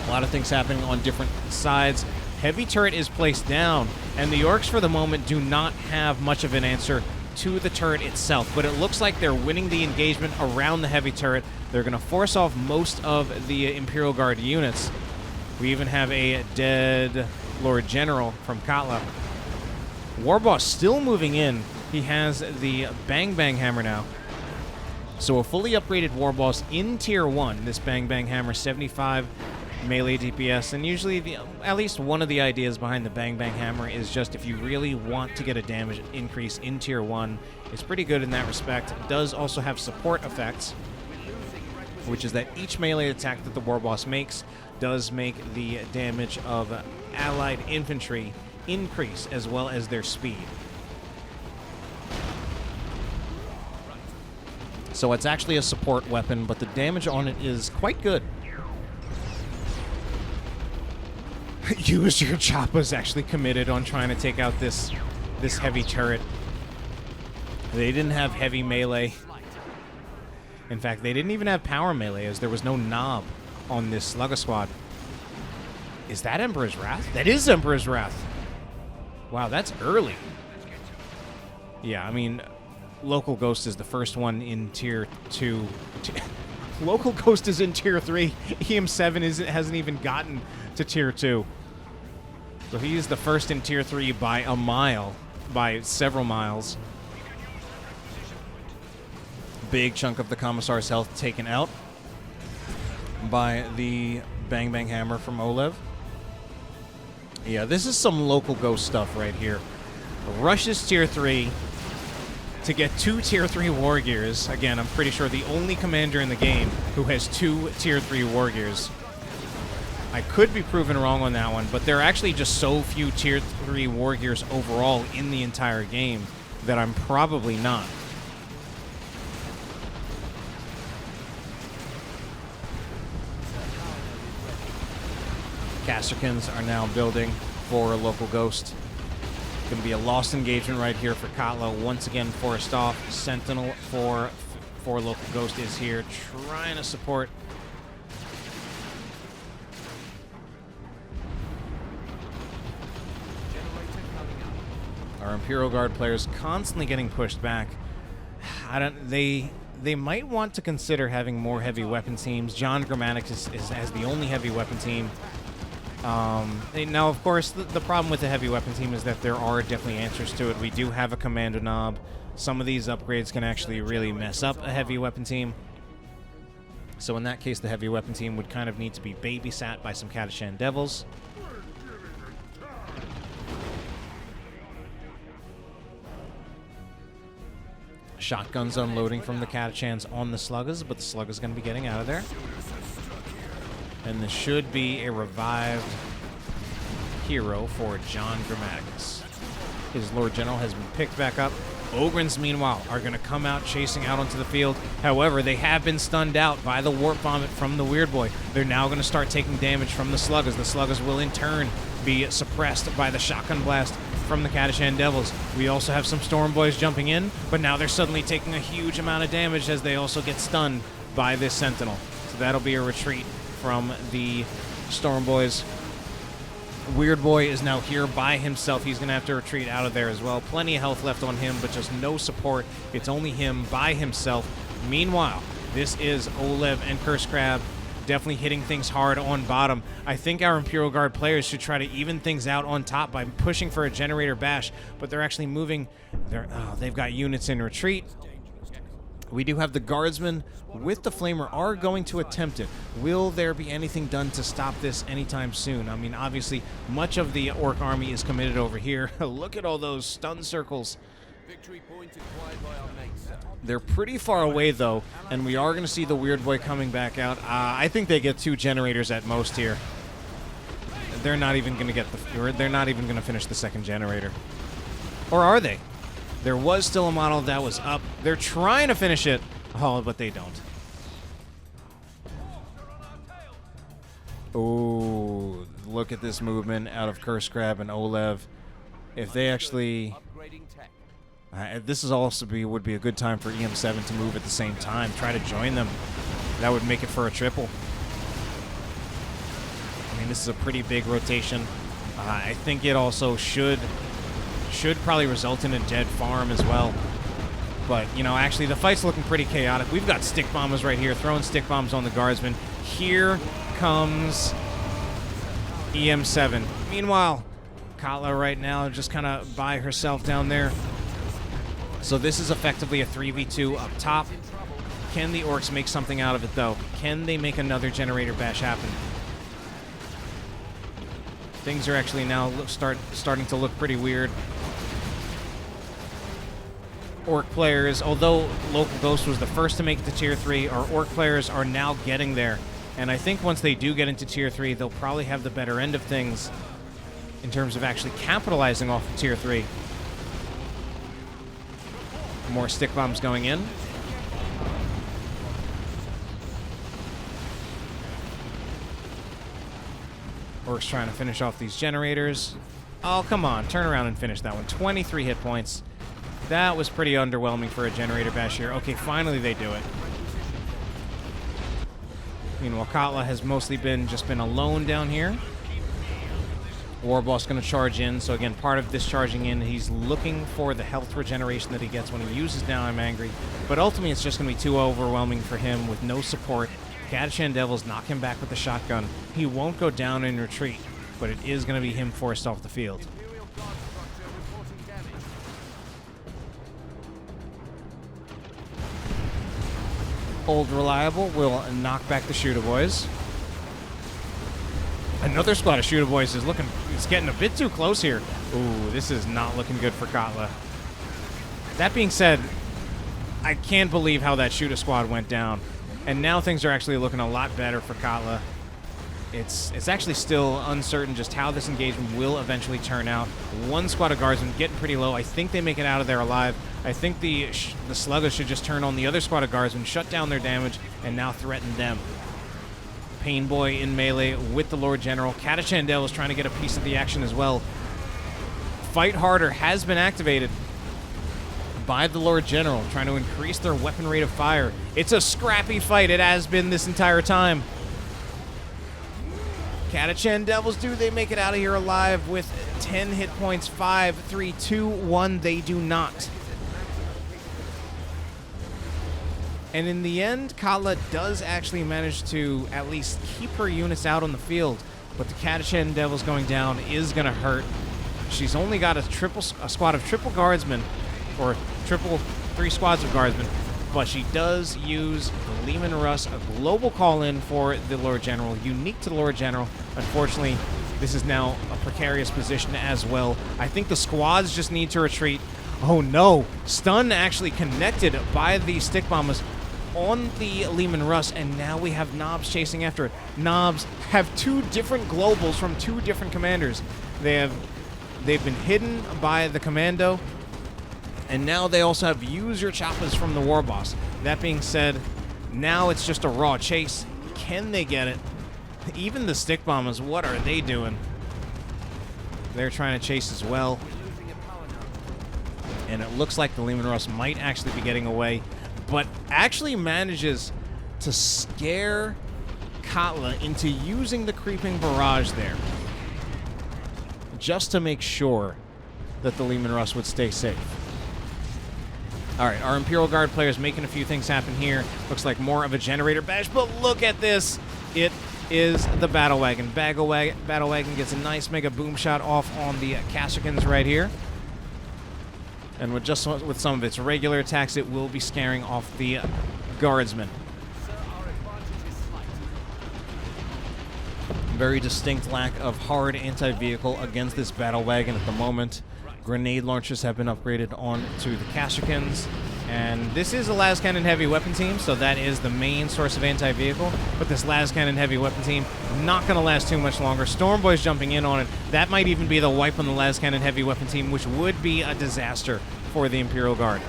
A lot of things happening on different sides. Heavy turret is placed down, and the Orks for the moment do not have much of an answer to the turret itself, but it looks like they're winning the engagement around the heavy turret. They're going to force off most of the Imperial Guard units. We even have a dead Lord General from Katla. Warboss still moving in. He has the Bang Bang Hammer now. So a fully upgraded Warboss in Tier 1. This Bang Bang Hammer, 75 melee DPS. And usually, at least one of the ideas behind the Bang Bang Hammer is just if you really want to get a damage increase in Tier 1, it's pretty good in that respect. It does also have support effects, which is that each melee attack that the Warboss makes does make the damage of allied infantry increase, as well as their speed. So it's actually a support weapon, but the damage on it is quite good. Use your Choppa's actually committed on trying to take out this heavy turret. They didn't have heavy melee. In fact, they didn't even have power melee, as there was no knob on this Slugger squad. Is that Emperor's Wrath? That is Emperor's Wrath. Wow, that's early. Yeah, I mean, LocalGhost is the first one in Tier 2. LocalGhost is in Tier 3. EM7 hasn't even gotten to Tier 2. So he is the first in Tier 3 by a mile, by several miles. Big chunk of the Commissar's health taken out by the Bang Bang Hammer from oLev. Yeah, this is some LocalGhost stuff right here. Rushes Tier 3 to get 2 Tier 3 War Gears. Again, I'm pretty sure the only commander in the game who has 2 Tier 3 War Gears. I could be proven wrong on that one, but there are actually just so few Tier 3 War Gears overall in the entire game that I'm probably not. Casterkins are now building for LocalGhost. Going to be a lost engagement right here for Katla. Once again, forced off. Sentinel for LocalGhost is here, trying to support. Our Imperial Guard players constantly getting pushed back. They might want to consider having more heavy weapon teams. JohnGrammaticus has the only heavy weapon team. Now, of course, the problem with the heavy weapon team is that there are definitely answers to it. We do have a commando knob. Some of these upgrades can actually really mess up a heavy weapon team. So in that case, the heavy weapon team would kind of need to be babysat by some Katachan Devils. Shotguns unloading from the Katachans on the Sluggers, but the Slugger's going to be getting out of there. And this should be a revived hero for JohnGrammaticus. His Lord General has been picked back up. Ogrins, meanwhile, are going to come out chasing out onto the field. However, they have been stunned out by the Warp Vomit from the Weird Boy. They're now going to start taking damage from the Sluggers. The Sluggers will, in turn, be suppressed by the Shotgun Blast from the Katachan Devils. We also have some Storm Boys jumping in, but now they're suddenly taking a huge amount of damage as they also get stunned by this Sentinel. So that'll be a retreat from the Storm Boys. Weird Boy is now here by himself. He's going to have to retreat out of there as well. Plenty of health left on him, but just no support. It's only him by himself. Meanwhile, this is oLev and Cursecrab definitely hitting things hard on bottom. I think our Imperial Guard players should try to even things out on top by pushing for a generator bash, but they're actually moving. They've got units in retreat. We do have the Guardsmen with the Flamer are going to attempt it. Will there be anything done to stop this anytime soon? I mean, obviously, much of the Orc army is committed over here. Look at all those stun circles. Victory point acquired by our mates. They're pretty far away, though, and we are going to see the Weird Boy coming back out. I think they get 2 generators at most here. They're not even going to get they're not even going to finish the second generator. Or are they? There was still a model that was up. They're trying to finish it. Oh, but they don't. Oh, look at this movement out of Cursecrab and oLev. If they actually... This is also would be a good time for EM7 to move at the same time. Try to join them. That would make it for a triple. I mean, this is a pretty big rotation. I think it also should probably result in a dead farm as well. But, you know, actually the fight's looking pretty chaotic. We've got stick bombers right here, throwing stick bombs on the guardsmen. Here comes EM7. Meanwhile, Katla right now just kind of by herself down there. So this is effectively a 3v2 up top. Can the Orks make something out of it, though? Can they make another generator bash happen? Things are actually now starting to look pretty weird. Ork players, although LocalGhost was the first to make it to Tier 3, our Ork players are now getting there. And I think once they do get into Tier 3, they'll probably have the better end of things in terms of actually capitalizing off of Tier 3. More stick bombs going in. Orks trying to finish off these generators. Oh, come on. Turn around and finish that one. 23 hit points. That was pretty underwhelming for a generator bash here. Okay, finally they do it. Meanwhile, Katla has mostly been alone down here. Warboss going to charge in. So again, part of this charging in, he's looking for the health regeneration that he gets when he uses Now I'm Angry. But ultimately, it's just going to be too overwhelming for him with no support. Katachan Devils knock him back with the shotgun. He won't go down in retreat, but it is going to be him forced off the field. Imperial Guard structure reporting damage. Old Reliable will knock back the Shooter Boys. Another squad of Shooter Boys is it's getting a bit too close here. Ooh, this is not looking good for Katla. That being said, I can't believe how that Shooter squad went down. And now things are actually looking a lot better for Katla. It's actually still uncertain just how this engagement will eventually turn out. One squad of guardsmen getting pretty low. I think they make it out of there alive. I think the Sluggers should just turn on the other squad of guardsmen, shut down their damage, and now threaten them. Pain Boy in melee with the Lord General. Katachan Devils trying to get a piece of the action as well. Fight Harder has been activated by the Lord General, trying to increase their weapon rate of fire. It's a scrappy fight. It has been this entire time. Katachan Devils, do they make it out of here alive with 10 hit points? 5, 3, 2, 1. They do not. And in the end, Katla does actually manage to at least keep her units out on the field. But the Katachan Devils going down is going to hurt. She's only got a squad of triple guardsmen, or three squads of guardsmen. But she does use the Leman Russ, a global call-in for the Lord General, unique to the Lord General. Unfortunately, this is now a precarious position as well. I think the squads just need to retreat. Oh no! Stun actually connected by the stick bombers on the Leman Russ, and now we have Knobs chasing after it. Knobs have two different globals from two different commanders. They've been hidden by the commando, and now they also have use your choppers from the war boss. That being said, now it's just a raw chase. Can they get it? Even the stick bombers, what are they doing? They're trying to chase as well. And it looks like the Leman Russ might actually be getting away, but actually manages to scare Katla into using the creeping barrage there, just to make sure that the Leman Russ would stay safe. All right, our Imperial Guard players making a few things happen here. Looks like more of a generator bash, but look at this. It is the Battle Wagon. Battle Wagon gets a nice mega boom shot off on the Kasrkins right here. And with some of its regular attacks, it will be scaring off the guardsmen. Very distinct lack of hard anti-vehicle against this Battle Wagon at the moment. Grenade launchers have been upgraded onto the Kasrkins. And this is a las cannon heavy weapon team, so that is the main source of anti-vehicle. But this las cannon heavy weapon team, not going to last too much longer. Stormboy's jumping in on it. That might even be the wipe on the las cannon heavy weapon team, which would be a disaster for the Imperial Guard.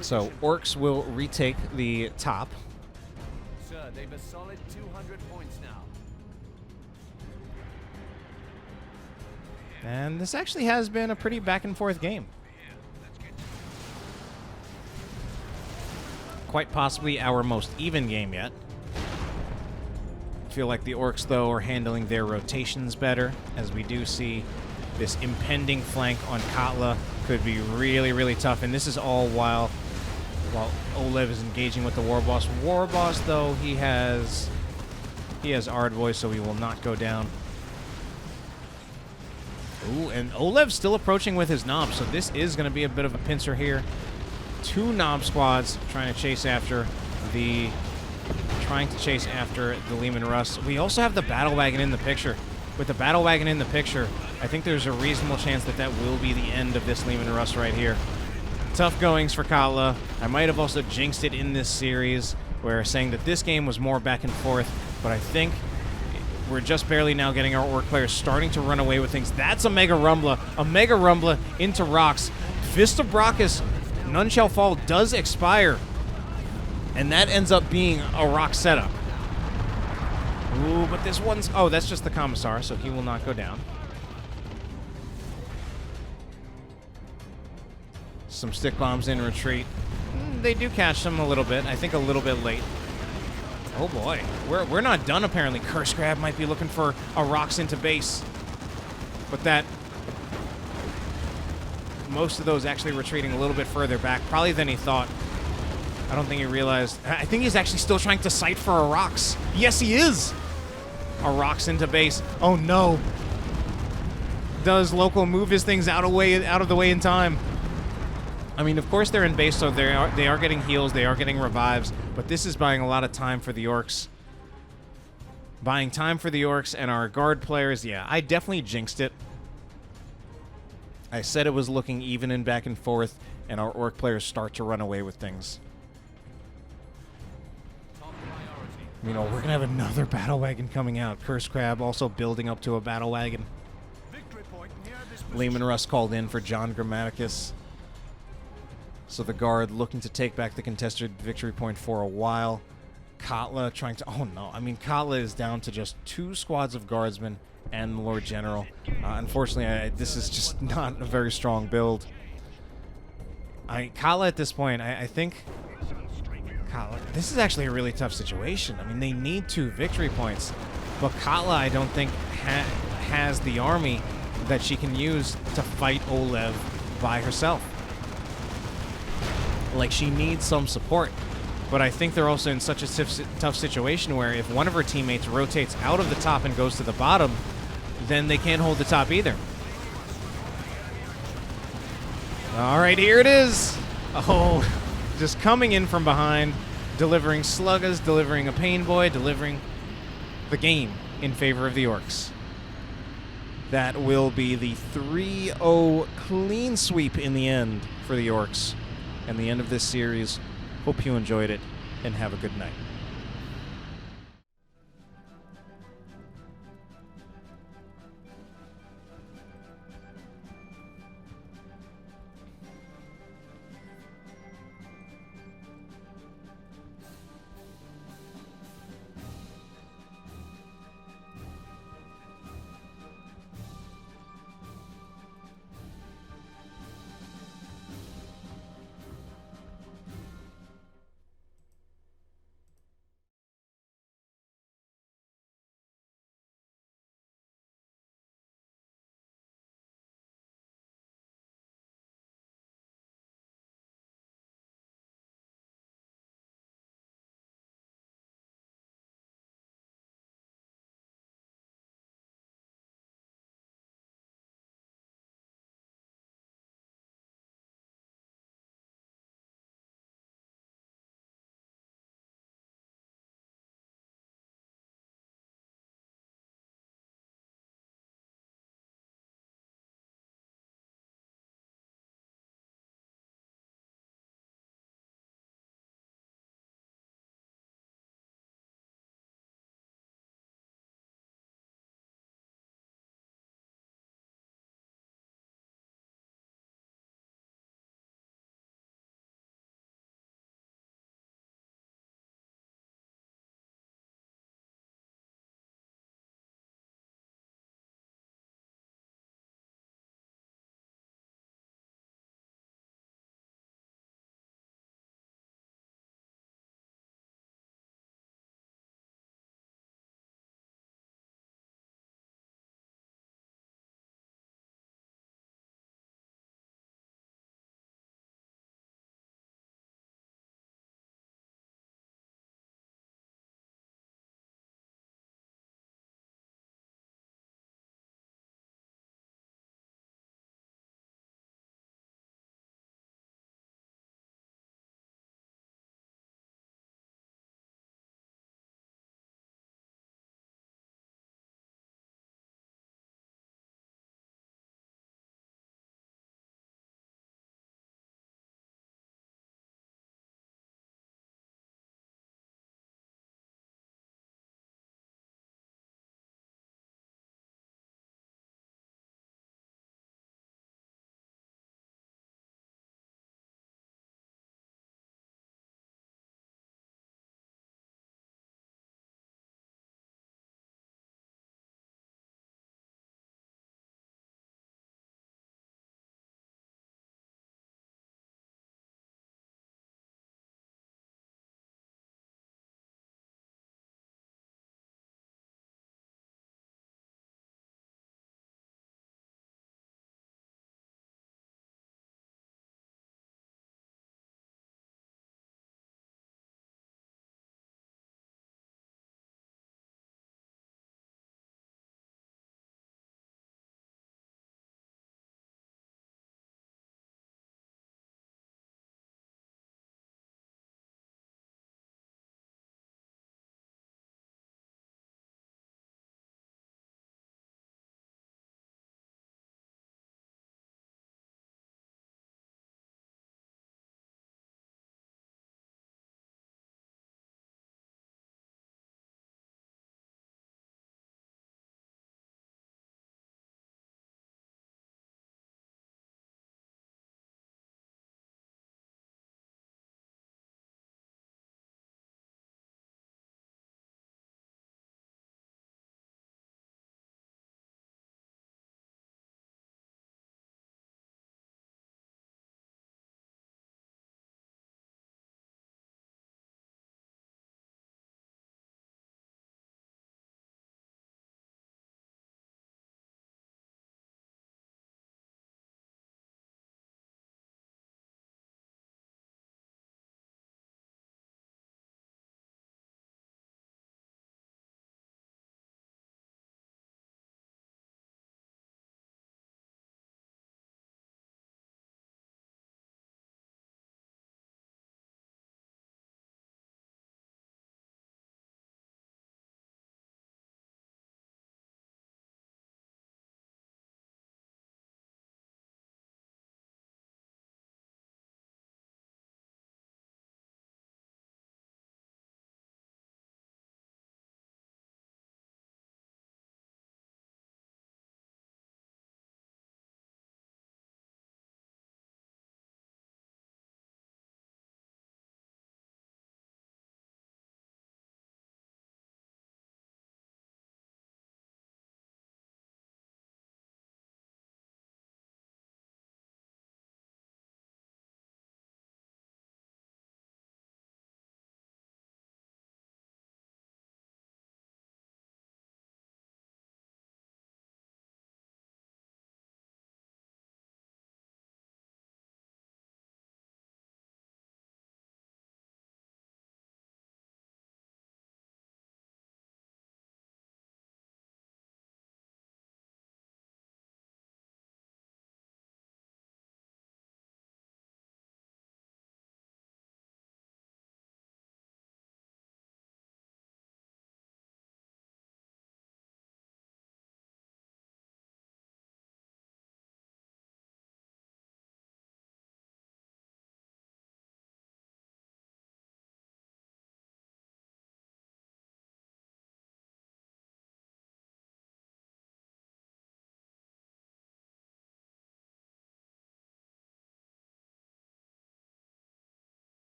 So Orks will retake the top. Sir, they've a solid 200 points now. And this actually has been a pretty back and forth game. Quite possibly our most even game yet. I feel like the Orks, though, are handling their rotations better, as we do see this impending flank on Katla could be really, really tough. And this is all while oLev is engaging with the War Boss. War Boss, though, he has Ardvoice, so he will not go down. Ooh, and oLev's still approaching with his Nob, so this is going to be a bit of a pincer here. 2 Nob squads trying to chase after the Leman Russ. We also have the Battle Wagon in the picture. With the Battle Wagon in the picture, I think there's a reasonable chance that will be the end of this Leman Russ right here. Tough goings for Katla. I might have also jinxed it in this series, where saying that this game was more back and forth, but I think we're just barely now getting our Ork players starting to run away with things. That's a Mega Rumbler. A Mega Rumbler into rocks. Fist of Brachus, None Shall Fall, does expire. And that ends up being a rock setup. Ooh, but this one's... Oh, that's just the Commissar, so he will not go down. Some stick bombs in retreat. They do catch them a little bit. I think a little bit late. Oh boy, we're not done apparently. Cursecrab might be looking for a rocks into base. But that... Most of those actually retreating a little bit further back, probably than he thought. I don't think he realized... I think he's actually still trying to sight for a rocks. Yes, he is! A rocks into base. Oh no! Does Local move his things out of the way in time? I mean, of course they're in base, so they are getting heals, they are getting revives, but this is buying a lot of time for the Orks. Buying time for the Orks and our guard players. Yeah, I definitely jinxed it. I said it was looking even and back and forth, and our Ork players start to run away with things. You know, we're going to have another battle wagon coming out. Cursecrab also building up to a battle wagon. Leman Russ called in for JohnGrammaticus. So the guard looking to take back the contested victory point for a while. Katla trying to... Oh, no. I mean, Katla is down to just 2 squads of guardsmen and the Lord General. Unfortunately, this is just not a very strong build. Katla at this point, I think... Katla, this is actually a really tough situation. I mean, they need 2 victory points. But Katla, I don't think, has the army that she can use to fight oLev by herself. Like, she needs some support. But I think they're also in such a tough situation where if one of her teammates rotates out of the top and goes to the bottom, then they can't hold the top either. All right, here it is. Oh, just coming in from behind, delivering Sluggas, delivering a Pain Boy, delivering the game in favor of the Orks. That will be the 3-0 clean sweep in the end for the Orks. And the end of this series. Hope you enjoyed it, and have a good night.